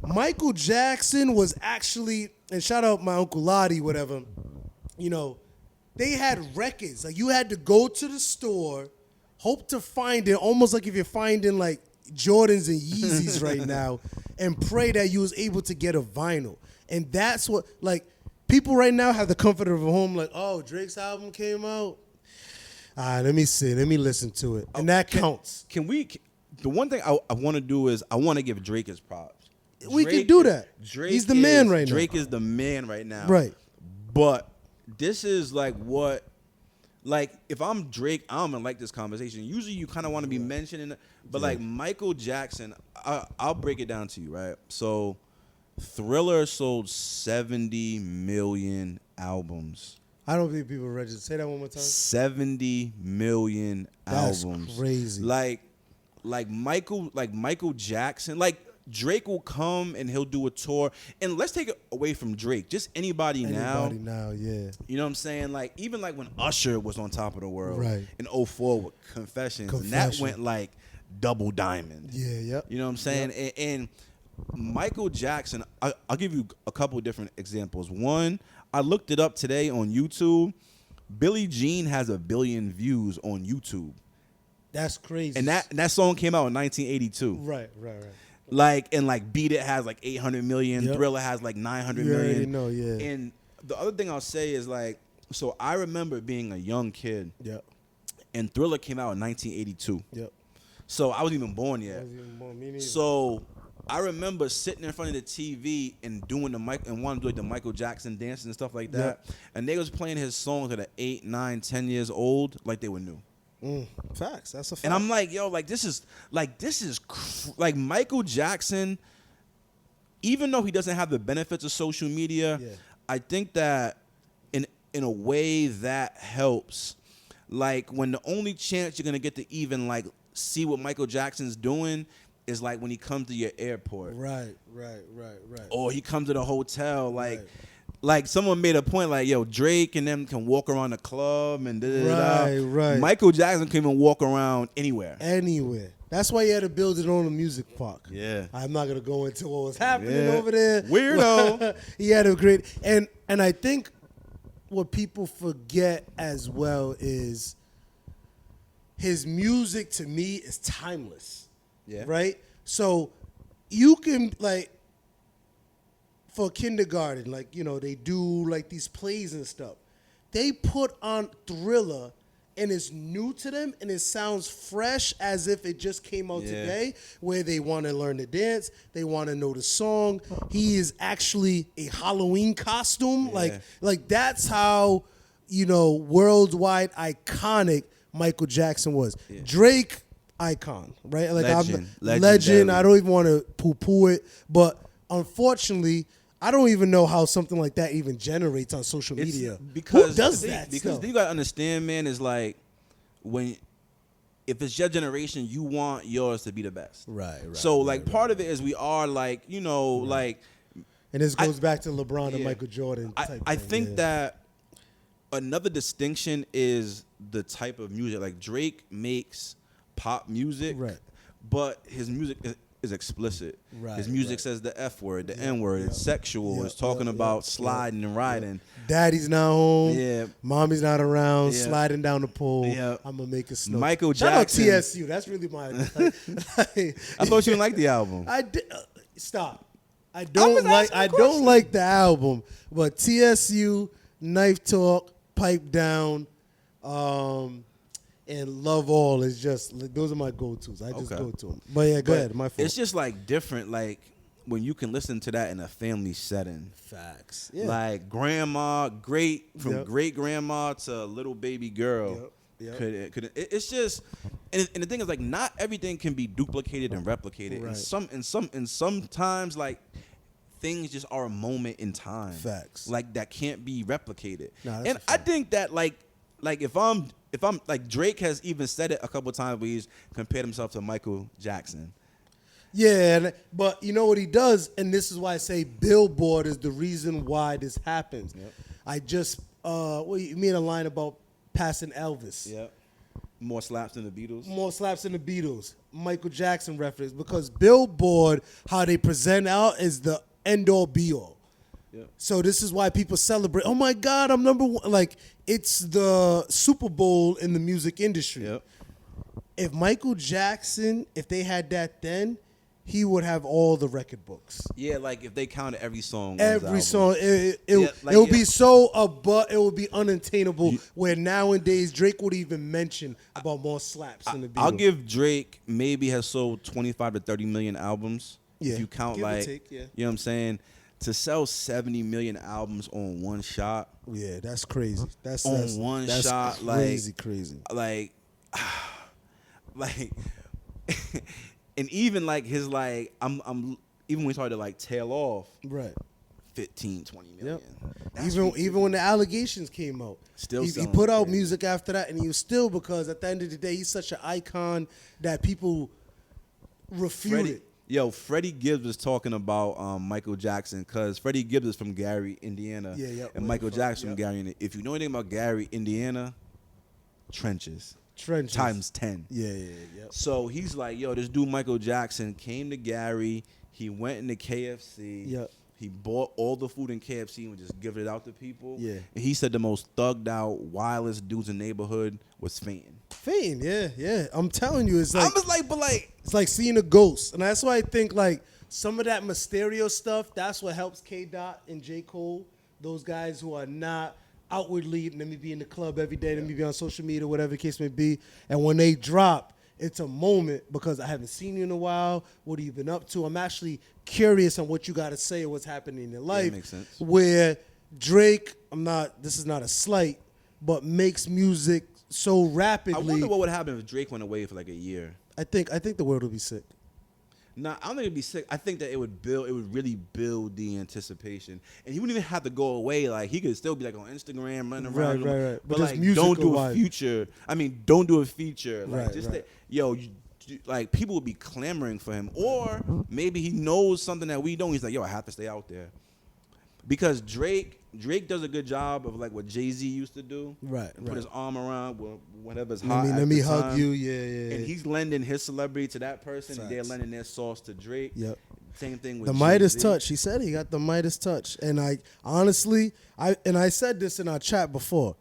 Michael Jackson was actually, and shout out my Uncle Lottie, whatever, they had records. Like, you had to go to the store, hope to find it, almost like if you're finding like Jordans and Yeezys right now, and pray that you was able to get a vinyl. And that's what, like, people right now have the comfort of a home. Like, oh, Drake's album came out. All right, let me see. Let me listen to it, and that counts. Can we? The one thing I want to do is I want to give Drake his props. We can do that. He's the man right now. Drake is the man right now. Right. But this is like what, like if I'm Drake, I'm gonna like this conversation. Usually you kind of want to be mentioning it, but like Michael Jackson, I'll break it down to you, right? So Thriller sold 70 million albums. I don't think people register. Say that one more time. 70 million albums. That's crazy. Like Michael Jackson, like Drake will come and he'll do a tour. And let's take it away from Drake. Just anybody now. Anybody now, yeah. You know what I'm saying? Like even like when Usher was on top of the world in 04 with Confessions. And that went like double diamond. Yeah, yep. You know what I'm saying? Yep. And Michael Jackson, I'll give you a couple of different examples. One, I looked it up today on YouTube. Billie Jean has 1 billion views on YouTube. That's crazy. And that song came out in 1982. Right. Like, and like Beat It has like 800 million. Yep. Thriller has like 900 million. You already know, yeah. And the other thing I'll say is like, so I remember being a young kid. Yep. And Thriller came out in 1982. Yep. So I wasn't even born yet. I wasn't even born. Me neither. So I remember sitting in front of the TV and doing and wanting to do like the Michael Jackson dances and stuff like that. Yep. And they was playing his songs that are 8, 9, 10 years old, like they were new. Facts. That's a fact. And I'm like, yo, like this is like Michael Jackson. Even though he doesn't have the benefits of social media, I think that in a way that helps. Like when the only chance you're gonna get to even like see what Michael Jackson's doing is like when he comes to your airport. Right. Or he comes to the hotel, like. Right. Like someone made a point, like yo, Drake and them can walk around the club and Right. Michael Jackson can even walk around anywhere. That's why you had to build it on a music park. Yeah, I'm not gonna go into what was happening over there. Weirdo. He had a great and I think what people forget as well is his music to me is timeless. Yeah. Right. So you can like. For kindergarten, like, you know, they do like these plays and stuff. They put on Thriller and it's new to them and it sounds fresh as if it just came out today, where they want to learn the dance, they want to know the song. He is actually a Halloween costume. Like that's how, you know, worldwide iconic Michael Jackson was. Yeah. Drake, icon, right? Like legend. I don't even want to poo-poo it, but unfortunately, I don't even know how something like that even generates on social media. Because who does that? Because you gotta understand, man, is like if it's your generation, you want yours to be the best. Right. So like part of it is we are like, you know, like. And this goes back to LeBron and Michael Jordan. I think that another distinction is the type of music. Like Drake makes pop music, but his music is explicit. His music says the F word, the N word. It's sexual. It's talking about sliding and riding. Daddy's not home. Mommy's not around. Sliding down the pole. I'm gonna make it snow. Michael Jackson. Shout out TSU. That's really my. I thought you didn't like the album. I did. Stop. I don't like the album, but TSU, Knife Talk, Pipe Down, and Love All is just, those are my go-tos. I just go to them. But yeah, go ahead. My fault. It's just like different, like when you can listen to that in a family setting. Facts. Yeah. Like grandma, from great grandma to little baby girl. It's just, and the thing is like not everything can be duplicated and replicated. And sometimes like things just are a moment in time. Facts. Like that can't be replicated. And I think that like if I'm like Drake has even said it a couple of times where he's compared himself to Michael Jackson. Yeah, but you know what he does, and this is why I say Billboard is the reason why this happens. I just you mean a line about passing Elvis. More slaps than the Beatles. More slaps than the Beatles. Michael Jackson reference, because Billboard, how they present out is the end all be all. So this is why people celebrate. Oh my God, I'm number one. Like it's the Super Bowl in the music industry. If Michael Jackson, if they had that then, he would have all the record books. Yeah, like if they counted every song. Every song, it like, would be so it would be unattainable. Where nowadays Drake would even mention about more slaps in the Beatles. I'll give Drake maybe has sold 25 to 30 million albums. Yeah, if you count give or like, take, yeah. you know what I'm saying? To sell 70 million albums on one shot. Yeah, that's crazy. That's one that's shot, crazy. Like, and even like his like, I'm even when we started to like tail off, right? 15, 20 million. Yep. Even when the allegations came out, still he put out music after that, and he was still, because at the end of the day, he's such an icon that people refuted. Freddie Gibbs was talking about Michael Jackson, because Freddie Gibbs is from Gary, Indiana. And Michael Jackson from Gary, Indiana. If you know anything about Gary, Indiana, trenches. Times 10. Yeah. So he's like, this dude Michael Jackson came to Gary. He went into KFC. Yep. He bought all the food in KFC and was just giving it out to people. Yeah. And he said the most thugged out, wildest dudes in the neighborhood was fainting. Yeah. I'm telling you, it's like, I was like, but like, it's like seeing a ghost. And that's why I think like some of that Mysterio stuff, that's what helps K-Dot and J. Cole, those guys who are not outwardly, let me be in the club every day, let me be on social media, whatever the case may be. And when they drop, it's a moment because I haven't seen you in a while. What have you been up to? I'm actually curious on what you got to say or what's happening in your life. Yeah, makes sense. Where Drake, this is not a slight, but makes music so rapidly. I wonder what would happen if Drake went away for like a year. I think the world would be sick. Nah, I don't think it'd be sick. I think that it would really build the anticipation. And he wouldn't even have to go away. Like, he could still be like on Instagram, running around. Right. But like, don't do a feature. Don't do a feature. Like, right, just right. Like, people would be clamoring for him. Or maybe he knows something that we don't. He's like, I have to stay out there. Because Drake does a good job of like what Jay-Z used to do. Right. Put his arm around whatever's hot. Let me hug time. you. Yeah. And he's lending his celebrity to that person. And they're lending their sauce to Drake. Yep. Same thing with the Jay-Z. Midas touch. He said he got the Midas touch. And I honestly, I said this in our chat before.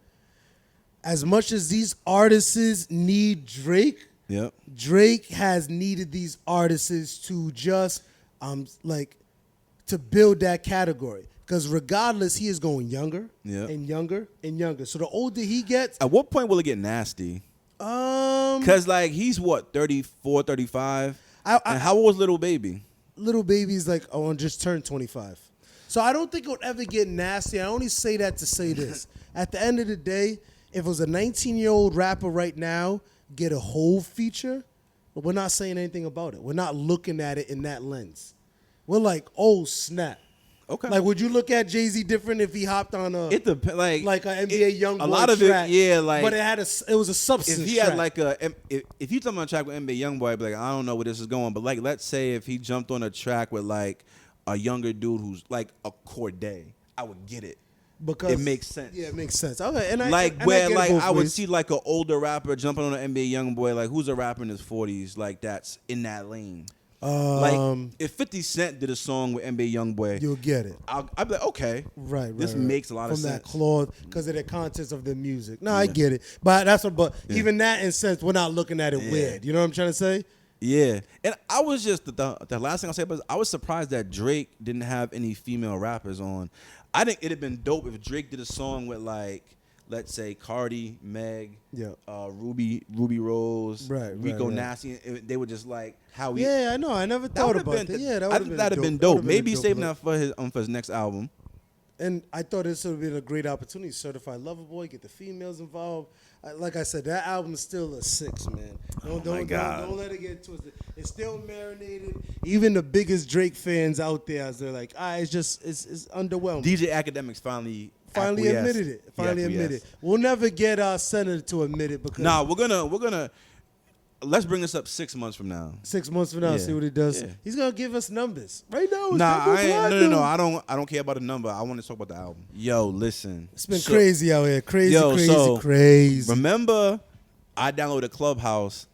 As much as these artists need Drake, yep. Drake has needed these artists to just to build that category. Because regardless, he is going younger and younger and younger. So the older he gets... At what point will it get nasty? Because, like, he's, 34, 35? And how old was Lil Baby? Lil Baby's, just turned 25. So I don't think it would ever get nasty. I only say that to say this. At the end of the day, if it was a 19-year-old rapper right now get a whole feature, but we're not saying anything about it. We're not looking at it in that lens. We're like, oh, snap. Okay. Like, would you look at Jay-Z different if he hopped on an NBA Youngboy a lot of track? It, yeah, like, but it was a substance. If he had if you talking about a track with NBA Youngboy, I'd be like, I don't know where this is going. But like, let's say if he jumped on a track with like a younger dude who's like a Corday, I would get it because it makes sense. Yeah, it makes sense. Okay, and I would see like an older rapper jumping on an NBA Youngboy, like who's a rapper in his 40s, like that's in that lane. Like if 50 Cent did a song with NBA Youngboy, you'll get it. I'd be like, okay, right. This makes a lot of sense from that clause because of the context of the music. No, I get it, but that's what. But even that, in sense, we're not looking at it weird. You know what I'm trying to say? Yeah, and I was just the last thing I'll say was I was surprised that Drake didn't have any female rappers on. I think it'd have been dope if Drake did a song with like, let's say Cardi, Meg, Ruby Rose, Rico Nasty. They were just like how we. Yeah, I know. I never thought about that. Yeah, that would have been dope. Maybe he's saving that for his next album. And I thought this would have been a great opportunity. Certified Lover Boy, get the females involved. Like I said, that album is still a 6, man. Don't let it get twisted. It's still marinated. Even the biggest Drake fans out there, they're like, it's underwhelming. DJ Academics finally admitted it. We'll never get our senator to admit it because we're gonna let's bring this up 6 months from now. 6 months from now, see what he does. Yeah. He's gonna give us numbers. Right now, no. I don't care about the number. I want to talk about the album. Yo, listen. It's been crazy out here. Crazy. Remember, I downloaded Clubhouse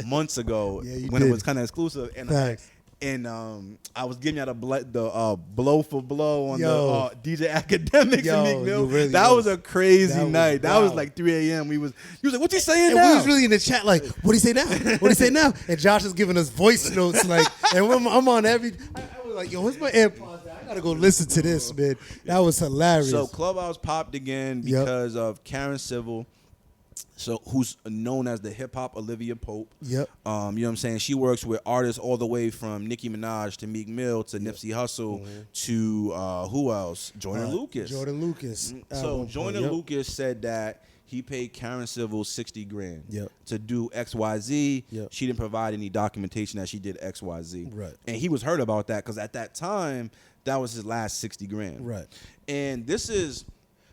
months ago when it was kind of exclusive, and And I was giving out the blow for blow on Yo. the DJ Academics Yo, and Meek Mill. you really that was was. a crazy That was night. That was wild. like 3 a.m. He was like, "What's he saying And now?" we was really in the chat like, what do he say now? What do he say now? And Josh is giving us voice notes like, and I'm on every. I was like, yo, where's my AirPods at? I gotta go listen to this, man. That was hilarious. So Clubhouse popped again because of Karen Civil. So who's known as the hip hop Olivia Pope. Yep. You know what I'm saying? She works with artists all the way from Nicki Minaj to Meek Mill to Nipsey Hussle to who else? Jordan Lucas. Jordan Lucas. So Jordan Lucas said that he paid Karen Civil $60,000 to do XYZ. Yep. She didn't provide any documentation that she did XYZ. Right. And he was hurt about that because at that time that was his last $60,000. Right. And this is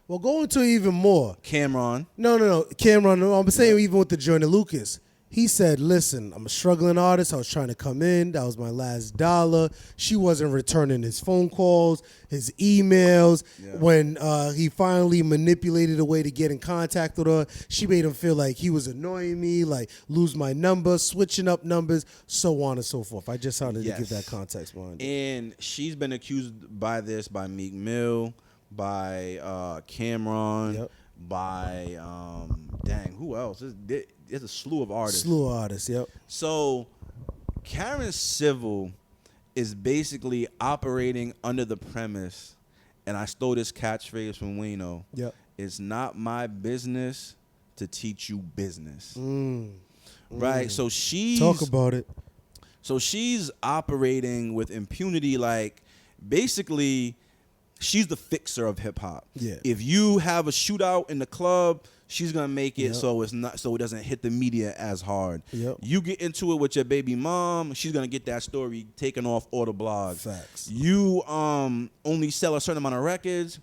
Well, going to even more. Cameron. No. Cameron, no, I'm saying even with the Jordan Lucas, he said, listen, I'm a struggling artist. I was trying to come in. That was my last dollar. She wasn't returning his phone calls, his emails. Yeah. When he finally manipulated a way to get in contact with her, she made him feel like he was annoying me, like lose my number, switching up numbers, so on and so forth. I just wanted to give that context behind it. And she's been accused by Meek Mill, by Cameron, by dang, who else? There's a slew of artists. Yep. So Karen Civil is basically operating under the premise, and I stole this catchphrase from Wayno. Yep. It's not my business to teach you business. Right? So she's Talk about it. So she's operating with impunity, like basically she's the fixer of hip hop. Yeah. If you have a shootout in the club, she's gonna make it so it doesn't hit the media as hard. Yep. You get into it with your baby mom, she's gonna get that story taken off all the blogs. Facts. You only sell a certain amount of records,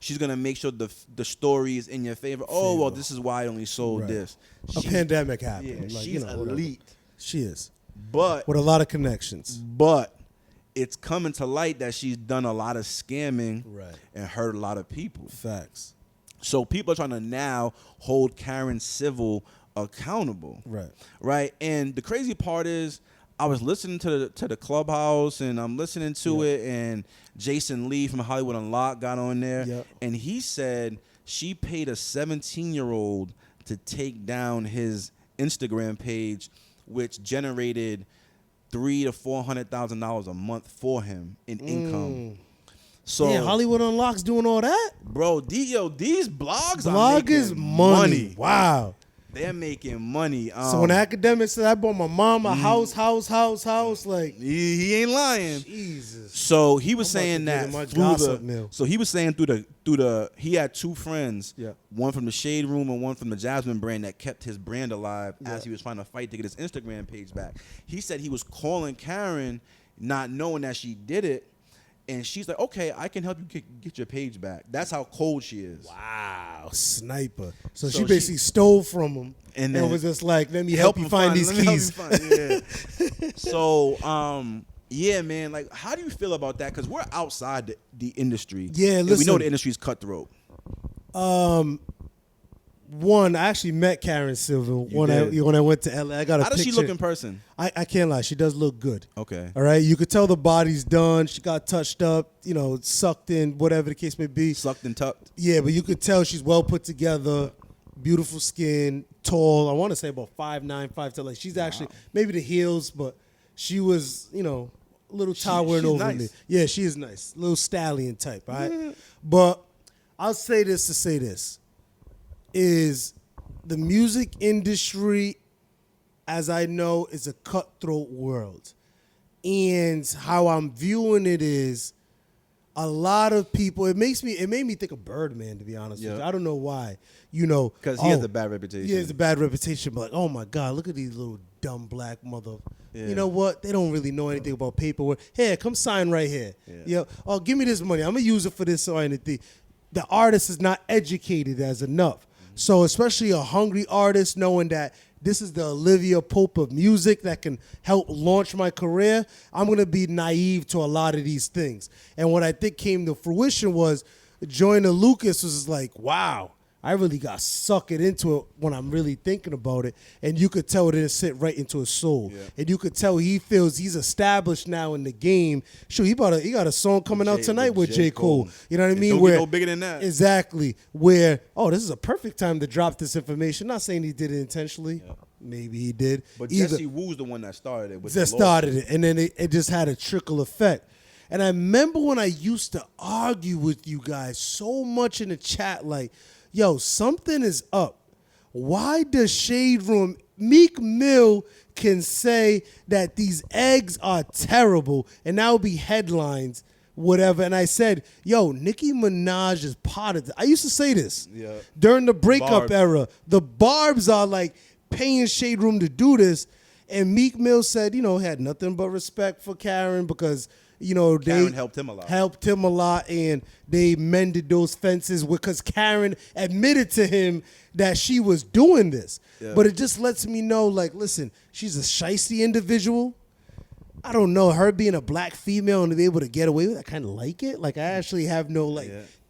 she's gonna make sure the story is in your favor. Oh well, this is why I only sold this. A pandemic happened. Yeah, like, she's elite. She is. But With a lot of connections. But it's coming to light that she's done a lot of scamming and hurt a lot of people. Facts. So people are trying to now hold Karen Civil accountable. Right. And the crazy part is I was listening to the Clubhouse and I'm listening to it, and Jason Lee from Hollywood Unlocked got on there and he said she paid a 17-year-old to take down his Instagram page, which generated $300,000 to $400,000 a month for him in income. So Hollywood Unlocked's doing all that? Bro, these blogs Blog are making is money. Wow. They're making money. So when the academic said I bought my mom a house, like he ain't lying. Jesus. So he was I'm saying about to that get in my through gossip mill. So he was saying through the he had two friends, one from the Shade Room and one from the Jasmine brand that kept his brand alive as he was trying to fight to get his Instagram page back. He said he was calling Karen, not knowing that she did it. And she's like, okay, I can help you get your page back. That's how cold she is. Wow, sniper. So she basically stole from him and was just like, let me help you find these keys. So, yeah, man, like, how do you feel about that? Because we're outside the industry. Yeah, and we know the industry's cutthroat. One, I actually met Karen Civil when I went to LA. I got a picture. How does she look in person? I can't lie. She does look good. Okay. All right. You could tell the body's done. She got touched up, sucked in, whatever the case may be. Sucked and tucked? Yeah, but you could tell she's well put together, beautiful skin, tall. I want to say about 5'9", 5'10". Like she's actually, maybe the heels, but she was, a little towering over nice. me. Yeah, she is nice. Little stallion type, all right? But I'll say this to say this. Is the music industry, as I know, is a cutthroat world. And how I'm viewing it is a lot of people, it made me think of Birdman, to be honest with you. I don't know why. Because he has a bad reputation. He has a bad reputation, but like, oh my God, look at these little dumb black mother. Yeah. You know what? They don't really know anything about paperwork. Here, come sign right here. Yeah. Oh, give me this money. I'm going to use it for this or anything. The artist is not educated as enough. So especially a hungry artist knowing that this is the Olivia Pope of music that can help launch my career, I'm going to be naive to a lot of these things. And what I think came to fruition was Joyner Lucas was like, wow, I really got suckered into it when I'm really thinking about it. And you could tell it didn't sit right into his soul. Yeah. And you could tell he feels he's established now in the game. Sure, he got a song coming out tonight with J. Cole. You know what I mean? Don't get no bigger than that. Exactly. Where, this is a perfect time to drop this information. Not saying he did it intentionally. Yeah. Maybe he did. But Jesse Wu's the one that started it. That started it. And then it just had a trickle effect. And I remember when I used to argue with you guys so much in the chat, like, yo, something is up. Why does Shade Room, Meek Mill can say that these eggs are terrible, and that would be headlines, whatever. And I said, yo, Nicki Minaj is part of this. I used to say this during the breakup era. The Barbs are like paying Shade Room to do this. And Meek Mill said, had nothing but respect for Karen because Karen helped him a lot. And they mended those fences because Karen admitted to him that she was doing this. Yeah. But it just lets me know, like, listen, she's a shiesty individual. I don't know, her being a black female and to be able to get away with it, I kind of like it. Like, I actually have no,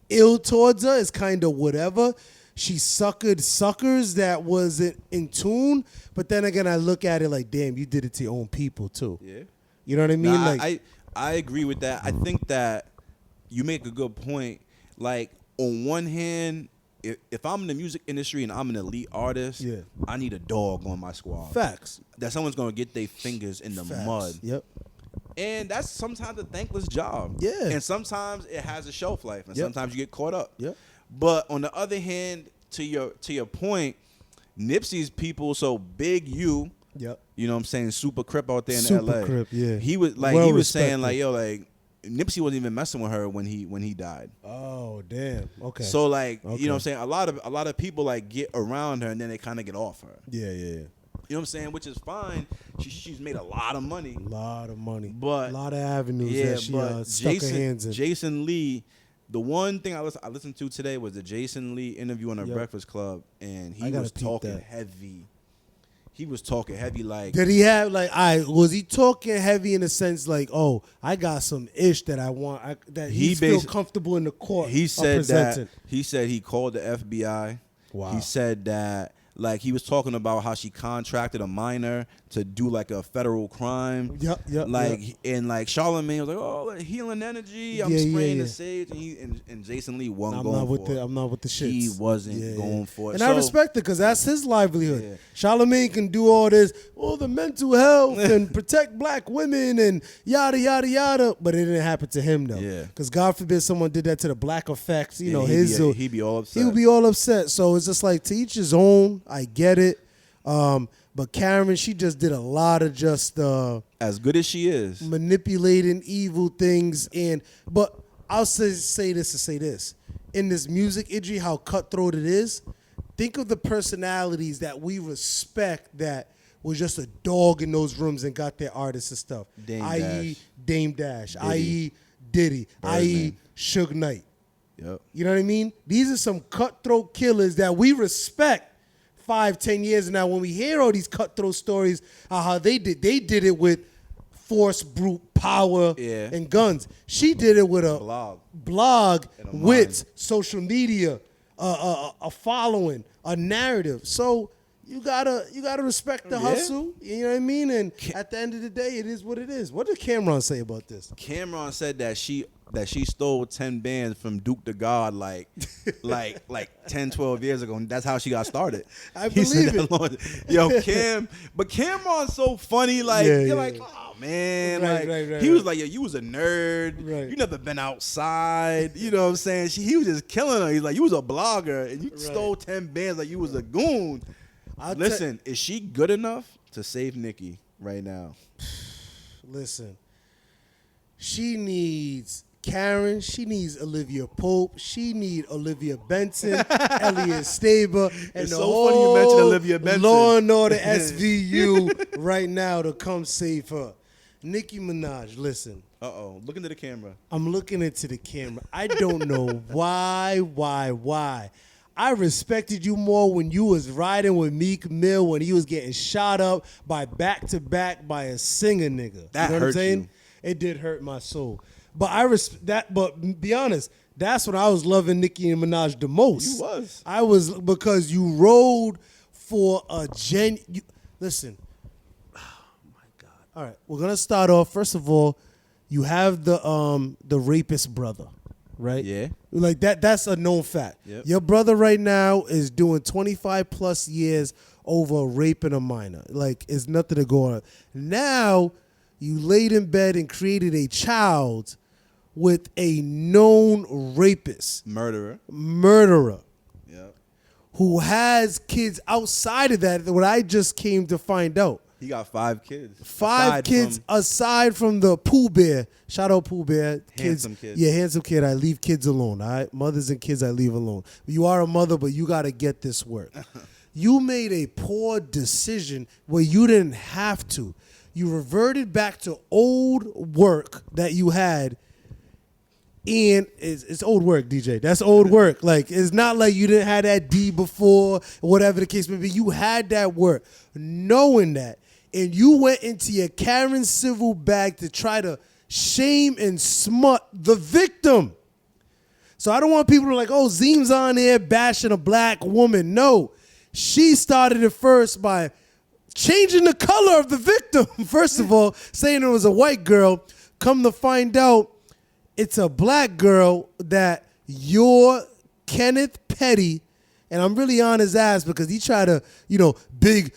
ill towards her. It's kind of whatever. She suckered suckers that wasn't in tune. But then again, I look at it like, damn, you did it to your own people, too. Yeah. You know what I mean? Nah, I agree with that. I think that you make a good point. Like, on one hand, if I'm in the music industry and I'm an elite artist, I need a dog on my squad. Facts. That someone's going to get their fingers in the mud. Yep. And that's sometimes a thankless job. Yeah. And sometimes it has a shelf life, and sometimes you get caught up. Yep. But on the other hand, to your point, Nipsey's people, so Big U, yep. You know what I'm saying, Super Crip out there in Super LA. Crip, yeah. He was like he was saying like, yo, like Nipsey wasn't even messing with her when he died. Oh, damn. Okay. So like, you know what I'm saying? A lot of people like get around her and then they kind of get off her. Yeah. You know what I'm saying? Which is fine. She's made a lot of money. But a lot of avenues that she stuck her hands in. Jason Lee, the one thing I listened to today was the Jason Lee interview on the Breakfast Club, and he was talking heavy. He was talking heavy, like. Did he have was he talking heavy in the sense like, oh, I got some ish that I want that he feel comfortable in the court? He said that. He said he called the FBI. Wow. He said that. Like, he was talking about how she contracted a minor to do, like, a federal crime. Yep. And, like, Charlamagne was like, oh, like, healing energy. I'm spraying the sage. And Jason Lee wasn't going for it. I'm not with the shits. He wasn't going for it. And I respect it because that's his livelihood. Yeah. Charlamagne can do all this, the mental health and protect black women and yada, yada, yada. But it didn't happen to him, though. Yeah. Because God forbid someone did that to the black effects. He'd be all upset. He would be all upset. So it's just like, to each his own. I get it. But Karen, she just did a lot of just as good as she is, manipulating evil things. But I'll say this. In this music industry, how cutthroat it is, think of the personalities that we respect that was just a dog in those rooms and got their artists and stuff. I.e. Dame Dash, i.e. Diddy, i.e. Suge Knight. Yep. You know what I mean? These are some cutthroat killers that we respect 5-10 years now. When we hear all these cutthroat stories, how they did it with force, brute power, and guns. She did it with a blog with social media, a following, a narrative. So you gotta respect the hustle. You know what I mean? And at the end of the day, it is what it is. What did Cameron say about this? Cameron said that she stole 10 bands from Duke the God like 10, 12 years ago, and that's how she got started. I believe it. Yo, Cameron's so funny. Like, you're like, oh man, right. He was like, yo, you was a nerd. Right. You never been outside. You know what I'm saying? He was just killing her. He's like, you was a blogger and you stole 10 bands like you was a goon. Listen, is she good enough to save Nicki right now? Listen, she needs Karen, she needs Olivia Pope, she needs Olivia Benson, Elliot Staber, and it's the so whole funny you mentioned Olivia Benson. Law and Order SVU right now to come save her. Nicki Minaj, listen. Look into the camera. I'm looking into the camera. I don't know why. I respected you more when you was riding with Meek Mill when he was getting shot up by back-to-back by a singer nigga. That you know what I'm saying? You. It did hurt my soul. But I respect that. But be honest, That's when I was loving Nicki Minaj the most. You was. I was, because you rode for a listen. Oh my God. All right, we're gonna start off. First of all, you have the rapist brother, right? Yeah. Like that's a known fact. Yep. Your brother right now is doing 25 plus years over raping a minor. Like, it's nothing to go on. Now you laid in bed and created a child with a known rapist, Murderer. Yep. who has kids outside of that. What I just came to find out. He got 5 kids. Five kids aside from the Pooh Bear. Shout out Pooh Bear. Handsome kid. Yeah, handsome kid. I leave kids alone. All right, mothers and kids I leave alone. You are a mother, but you got to get this work. You made a poor decision where you didn't have to. You reverted back to old work that you had. And it's old work, DJ. That's old work. Like, it's not like you didn't have that D before, whatever the case may be. You had that work. Knowing that. And you went into your Karen Civil bag to try to shame and smut the victim. So I don't want people to be like, oh, Zeem's on there bashing a black woman. No. She started it first by changing the color of the victim. First of all, saying it was a white girl. Come to find out, it's a black girl that your Kenneth Petty, and I'm really on his ass because he tried to, Big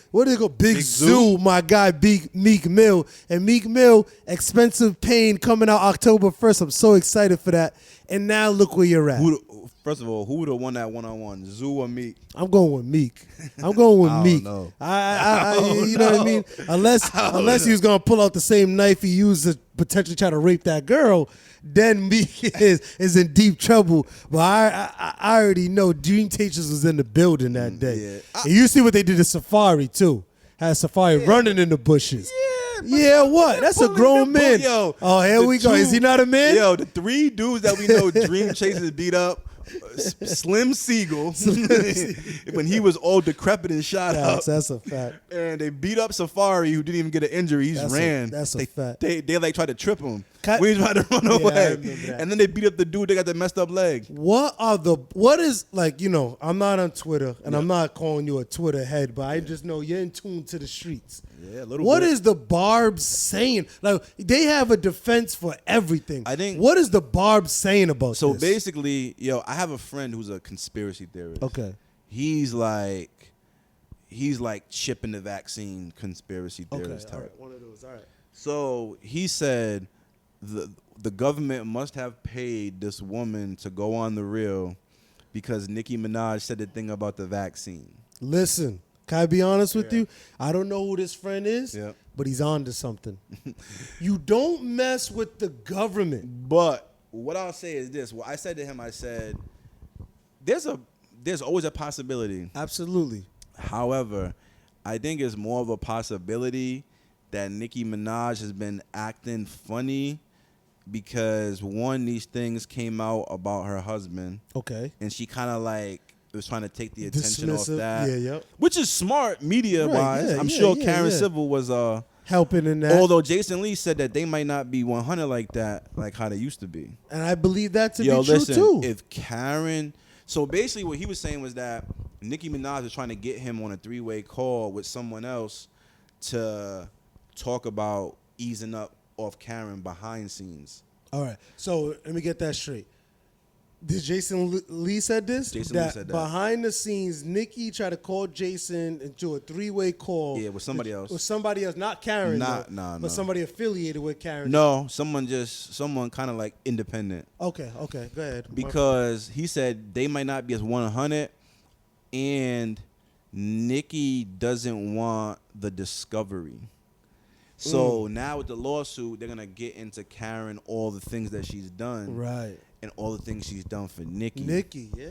Zoo, my guy, Meek Mill. And Meek Mill, Expensive Pain coming out October 1st. I'm so excited for that. And now look where you're at. First of all, who would have won that one-on-one, Zoo or Meek? I'm going with Meek. I'm going with Meek. Know. You know what I mean? Unless he was gonna pull out the same knife he used to potentially try to rape that girl, then Meek is in deep trouble. But I already know Dream Chasers was in the building that day. Yeah. And you see what they did to Safari too. Had Safari running in the bushes. Yeah, what? That's a grown man. Yo, oh, here we go. Is he not a man? Yo, the 3 dudes that we know Dream Chasers beat up. Slim Siegel, when he was all decrepit and shot up. That's a fact. And they beat up Safari, who didn't even get an injury. He just ran. That's a fact. They like tried to trip him. We tried to run away. And then they beat up the dude that got the messed up leg. What is, like, I'm not on Twitter, and I'm not calling you a Twitter head, but I just know you're in tune to the streets. Yeah, a little What bit. is the Barbs saying? Like, they have a defense for everything. I think. What is the Barbs saying about this? So basically, I have a friend who's a conspiracy theorist. Okay. He's like chipping the vaccine conspiracy theorist type. All right, one of those. All right. So he said the government must have paid this woman to go on the reel because Nicki Minaj said the thing about the vaccine. Listen, can I be honest with you? I don't know who this friend is, but he's on to something. You don't mess with the government. But what I'll say is this. What I said to him, I said, there's always a possibility. Absolutely. However, I think it's more of a possibility that Nicki Minaj has been acting funny because, one, these things came out about her husband. Okay. And she kind of was trying to take the attention off that. Yeah, yep. Which is smart media-wise. Right, I'm sure Karen Civil was helping in that. Although Jason Lee said that they might not be 100 like that, like how they used to be. And I believe that to be listen, true, too. If Karen... So basically what he was saying was that Nicki Minaj was trying to get him on a 3-way call with someone else to talk about easing up off Karen behind scenes. All right. So let me get that straight. Did Jason Lee said this? Jason Lee said that. Behind the scenes, Nicki tried to call Jason into a 3-way call. Yeah, with somebody else. With somebody else, not Karen. But somebody affiliated with Karen. No, someone kind of like independent. Okay, go ahead. Because he said they might not be as 100, and Nicki doesn't want the discovery. So now with the lawsuit, they're going to get into Karen, all the things that she's done. Right. And all the things she's done for Nicki. Nicki, yeah.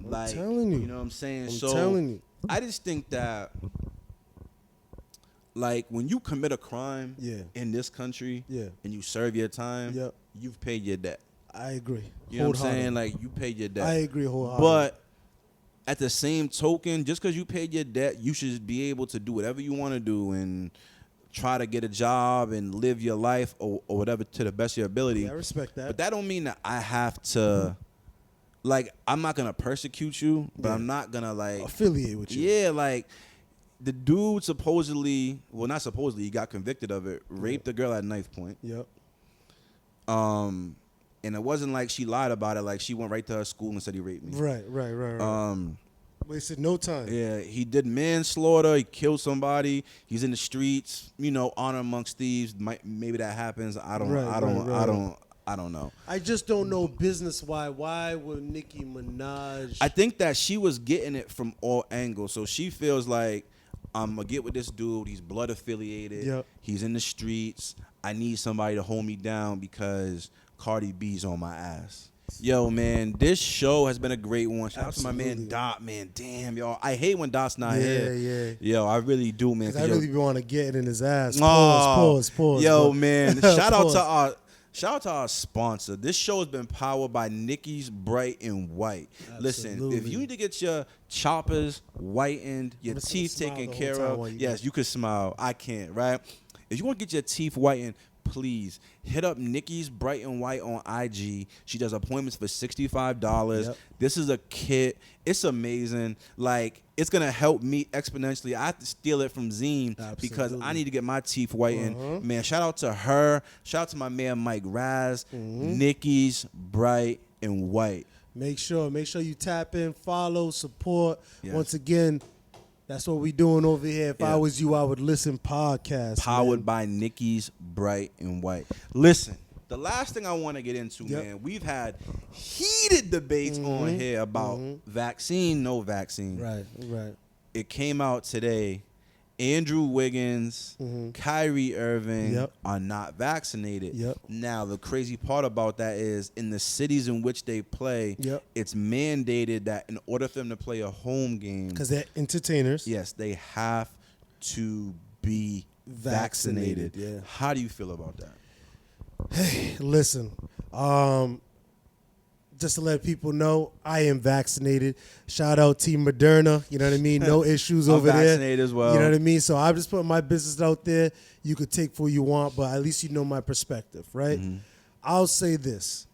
I'm telling you. You know what I'm saying? I'm telling you. I just think that, like, when you commit a crime in this country and you serve your time, you've paid your debt. I agree. You know what I'm saying? Like, you paid your debt. I agree wholeheartedly. But at the same token, just because you paid your debt, you should be able to do whatever you want to do and try to get a job and live your life or whatever to the best of your ability. Yeah, I respect that. But that don't mean that I have to like, I'm not gonna persecute you, but I'm not gonna like affiliate with you. Yeah, like the dude supposedly, well, not supposedly, he got convicted of it, raped a girl at knife point. Yep. And it wasn't like she lied about it. Like, she went right to her school and said he raped me. Right. Wasted no time. Yeah, he did manslaughter. He killed somebody. He's in the streets. Honor amongst thieves. Maybe that happens. I don't know. I just don't know business why would Nicki Minaj? I think that she was getting it from all angles. So she feels like, I'm gonna get with this dude. He's blood affiliated. Yep. He's in the streets. I need somebody to hold me down because Cardi B's on my ass. Yo, man, this show has been a great one. Shout out to my man Dot, man. Damn, y'all. I hate when Dot's not here. Yeah. Yo, I really do, man. I really want to get it in his ass. Pause. Yo, man. Shout out to our sponsor. This show has been powered by Nicki's Bright and White. Absolutely. Listen, if you need to get your choppers whitened, your teeth taken care of, yes, you can smile. I can't, right? If you want to get your teeth whitened, please hit up Nicki's Bright and White on IG. She does appointments for $65. Yep. This is a kit. It's amazing. Like, it's going to help me exponentially. I have to steal it from Zeem because I need to get my teeth whitened. Man, shout out to her. Shout out to my man Mike Raz. Nicki's Bright and White. Make sure you tap in, follow, support. Yes. Once again, that's what we doing over here. If I was you, I would listen podcast. Powered by Nicki's Bright and White. Listen, the last thing I want to get into, man, we've had heated debates on here about vaccine, no vaccine. Right. It came out today. Andrew Wiggins, Kyrie Irving are not vaccinated. Yep. Now, the crazy part about that is in the cities in which they play, it's mandated that in order for them to play a home game, because they're entertainers, yes, they have to be vaccinated. Yeah. How do you feel about that? Hey, listen. Just to let people know, I am vaccinated. Shout out Team Moderna. You know what I mean? No issues over there. I'm vaccinated as well. You know what I mean? So I'm just putting my business out there. You could take for what you want, but at least you know my perspective, right? I'll say this.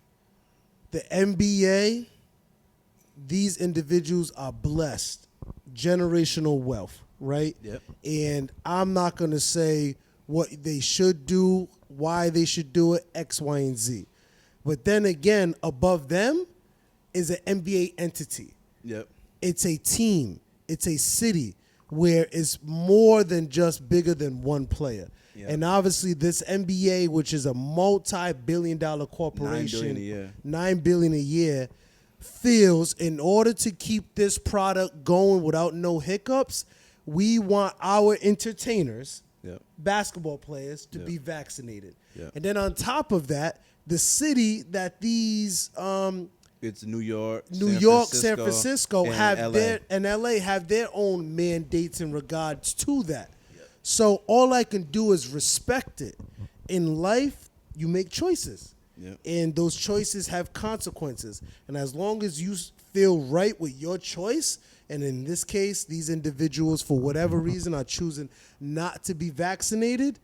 The NBA, these individuals are blessed. Generational wealth, right? Yep. And I'm not going to say what they should do, why they should do it, X, Y, and Z. But then again, above them is an NBA entity. Yep. It's a team. It's a city where it's more than just bigger than one player. Yep. And obviously this NBA, which is a multi-billion-dollar corporation, $9 billion a year, feels in order to keep this product going without no hiccups, we want our entertainers, basketball players, to be vaccinated. Yep. And then on top of that, the city that these it's New York, San Francisco have LA. And LA have their own mandates in regards to that. Yep. So all I can do is respect it. In life, you make choices. Yep. And those choices have consequences. And as long as you feel right with your choice, and in this case, these individuals, for whatever reason, are choosing not to be vaccinated,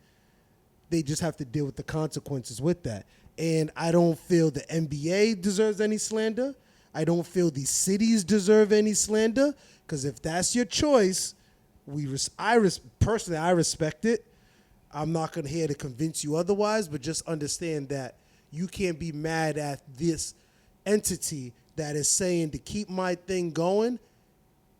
they just have to deal with the consequences with that. And I don't feel the NBA deserves any slander. I don't feel these cities deserve any slander. Because if that's your choice, personally, I respect it. I'm not going to here to convince you otherwise, but just understand that you can't be mad at this entity that is saying to keep my thing going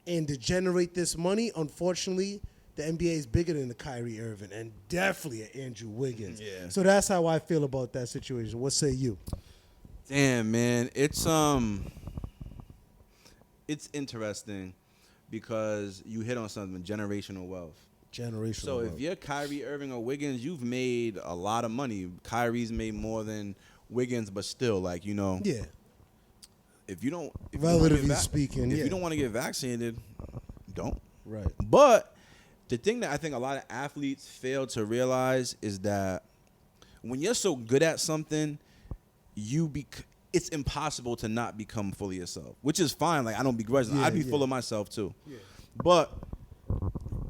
and to generate this money. Unfortunately, the NBA is bigger than the Kyrie Irving and definitely an Andrew Wiggins. Yeah. So that's how I feel about that situation. What say you? Damn, man. It's interesting because you hit on something, generational wealth. So if you're Kyrie Irving or Wiggins, you've made a lot of money. Kyrie's made more than Wiggins, but still, like, Yeah. If you don't if you don't want to get vaccinated, don't. Right. But the thing that I think a lot of athletes fail to realize is that when you're so good at something, it's impossible to not become fully yourself, which is fine. Like, I don't begrudge them. I'd be full of myself too. Yeah. But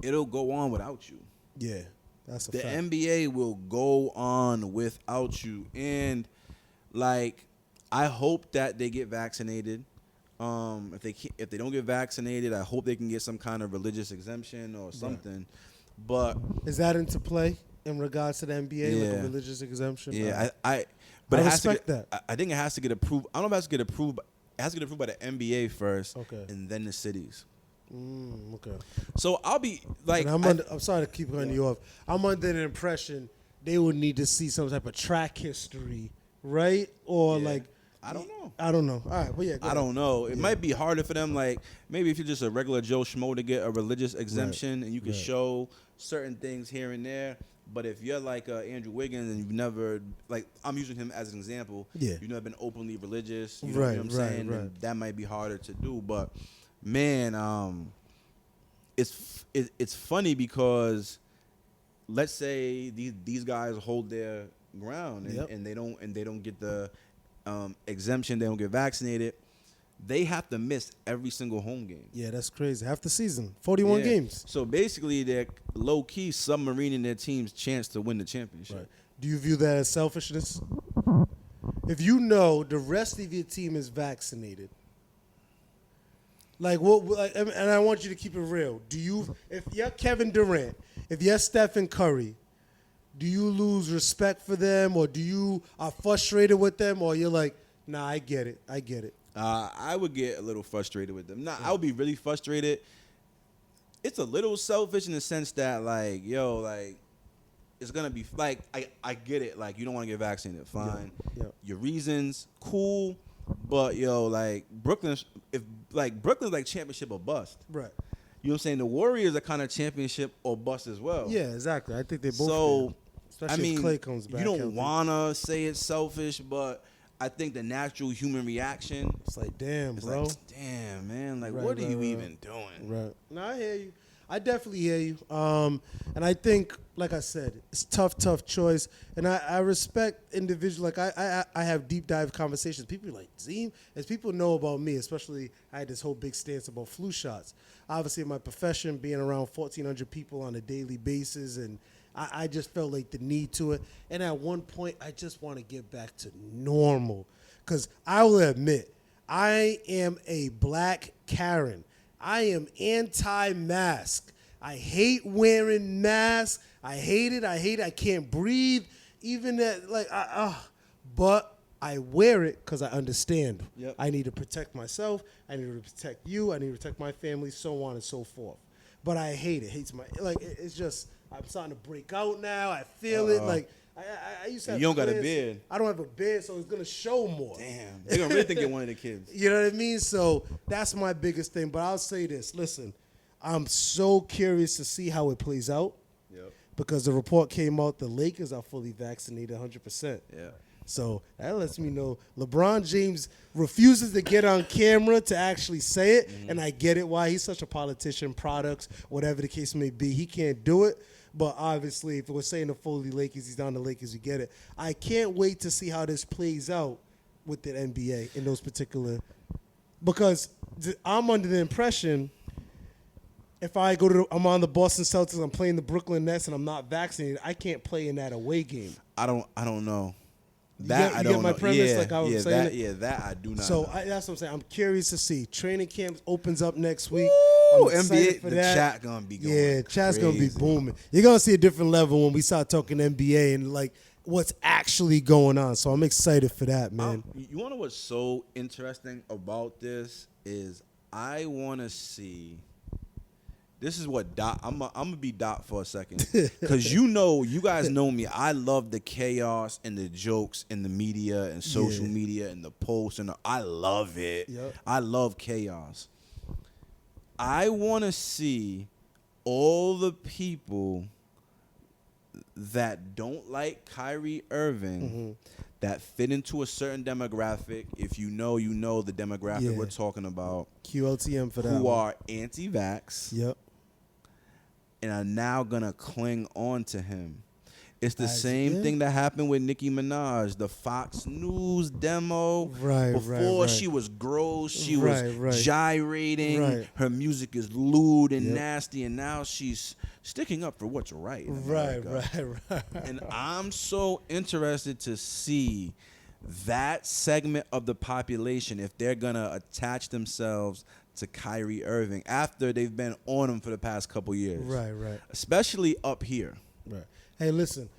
it'll go on without you. Yeah, that's a fact. The NBA will go on without you. And, like, I hope that they get vaccinated. If they don't get vaccinated, I hope they can get some kind of religious exemption or something. But is that into play in regards to the NBA, like Yeah. a religious exemption? yeah, but I it has to respect get, that. I think it has to get approved. I don't know if it has to get approved. It has to get approved by the NBA first, Okay. and then the cities. Okay. So I'll be like, And I'm sorry to keep cutting you off. I'm under the impression they would need to see some type of track history, right? Or Yeah. like, I don't know. I don't know. All right, well, yeah. Go I ahead. don't know. It might be harder for them. Like maybe if you're just a regular Joe Schmo to get a religious exemption and you can show certain things here and there. But if you're like Andrew Wiggins and you've never, like I'm using him as an example. Yeah. You've never been openly religious. You know Right, what I'm saying? right. And that might be harder to do. But man, it's funny because let's say these guys hold their ground and they don't get the exemption, they don't get vaccinated, they have to miss every single home game. Yeah, that's crazy. Half the season, 41 games. So basically, they're low key submarining their team's chance to win the championship. Right. Do you view that as selfishness? If you know the rest of your team is vaccinated, like what? Like, and I want you to keep it real. Do you, if you're Kevin Durant, if you're Stephen Curry, do you lose respect for them, or do you are frustrated with them, or you're like, nah, I get it. I would get a little frustrated with them. I would be really frustrated. It's a little selfish in the sense that, like, yo, like, it's gonna be like I get it. Like, you don't want to get vaccinated, fine. Yeah. Your reasons, cool, but yo, like Brooklyn's like championship or bust. Right. You know what I'm saying? The Warriors are kind of championship or bust as well. Yeah, exactly. I think they both. So, especially if Clay comes back. you don't healthy. wanna say it's selfish, but I think the natural human reaction It's like, damn, is bro. like, damn, man, like, Right, what are right, you right. even doing? Right. No, I hear you. I definitely hear you. And I think, like I said, it's tough choice. And I respect individuals. Like I have deep dive conversations. People are like, Zeem, as people know about me, especially I had this whole big stance about flu shots. Obviously, in my profession, being around 1,400 people on a daily basis, and I just felt like the need to it. And at one point, I just want to get back to normal. Because I will admit, I am a black Karen. I am anti-mask. I hate wearing masks. I hate it. I can't breathe. Even that, like, but I wear it because I understand. Yep. I need to protect myself. I need to protect you. I need to protect my family, so on and so forth. But I hate it. It's just, I'm starting to break out now. I feel it. Like, I used to have You don't got a plans. beard. I don't have a beard, so it's going to show more. Damn, they're gonna really think you're one of the kids. You know what I mean? So that's my biggest thing. But I'll say this. Listen, I'm so curious to see how it plays out. Yep. Because the report came out the Lakers are fully vaccinated 100%. Yeah. So that lets me know LeBron James refuses to get on camera to actually say it. And I get it why. He's such a politician, products, whatever the case may be. He can't do it. But obviously, if we're saying the fully Lakers, he's down the Lakers, you get it. I can't wait to see how this plays out with the NBA in those particular, because I'm under the impression if I I'm on the Boston Celtics, I'm playing the Brooklyn Nets, and I'm not vaccinated, I can't play in that away game. I don't know. You That get- I you don't get my know. premise? Yeah, Like I was yeah, saying that, it? yeah, that I do not. So know. that's what I'm saying. I'm curious to see. Training camp opens up next week. Woo! I'm excited NBA, for the that. chat gonna be going. Yeah, chat's gonna be crazy. booming. You're gonna see a different level when we start talking NBA and like what's actually going on. So I'm excited for that, man. You want to know what's so interesting about this is I want to see. This is what Dot. I'm gonna be Dot for a second, because you guys know me. I love the chaos and the jokes and the media and social media and the posts I love it. Yep. I love chaos. I want to see all the people that don't like Kyrie Irving that fit into a certain demographic. If you know the demographic we're talking about. QLTM for that. Who one. are anti-vax. Yep. And are now gonna cling on to him. It's the As same if. thing that happened with Nicki Minaj, the Fox News demo. Right, Before right. she was gross, she Right, was gyrating. Right. Her music is lewd and Yep. nasty, and now she's sticking up for what's right. in Right, America. right. And I'm so interested to see that segment of the population, if they're going to attach themselves to Kyrie Irving after they've been on him for the past couple years. Right. Especially up here. Right. Hey, listen,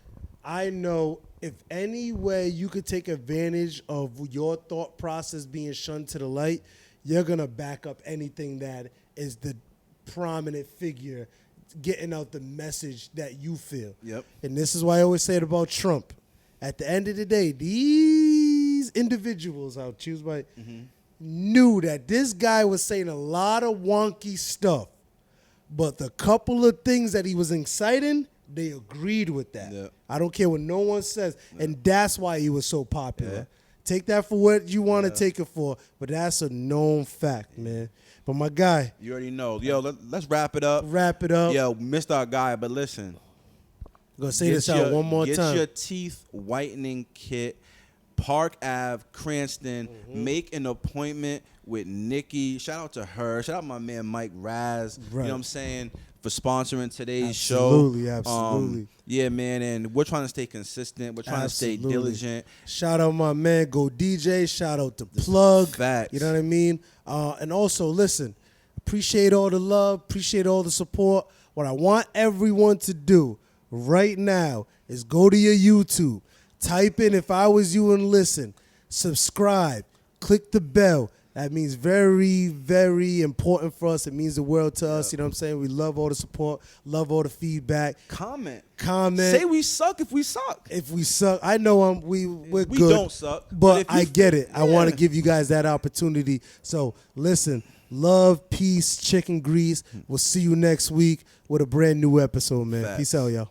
I know if any way you could take advantage of your thought process being shunned to the light, you're going to back up anything that is the prominent figure getting out the message that you feel. Yep. And this is why I always say it about Trump. At the end of the day, these individuals, I'll choose my, knew that this guy was saying a lot of wonky stuff, but the couple of things that he was inciting, they agreed with that. Yep. I don't care what no one says. Yep. And that's why he was so popular. Yeah. Take that for what you want to take it for, but that's a known fact, man. But my guy. You already know. Yo, let's wrap it up. Yo, missed our guy, but listen. I'm going to say this out one more time. Get your teeth whitening kit. Park Ave, Cranston. Make an appointment with Nicki. Shout out to her. Shout out my man Mike Raz. Right. You know what I'm saying? For sponsoring today's show. Absolutely. Yeah, man. And we're trying to stay consistent. We're trying to stay diligent. Shout out my man, Go DJ. Shout out to Plug. Facts. You know what I mean? And also, listen, appreciate all the love. Appreciate all the support. What I want everyone to do right now is go to your YouTube. Type in If I Was You and listen. Subscribe. Click the bell. That means very, very important for us. It means the world to us. You know what I'm saying? We love all the support. Love all the feedback. Comment. Say we suck if we suck. If we suck. I know we're good. We don't suck. But I get it. Yeah. I want to give you guys that opportunity. So, listen. Love, peace, chicken grease. We'll see you next week with a brand new episode, man. Facts. Peace out, y'all.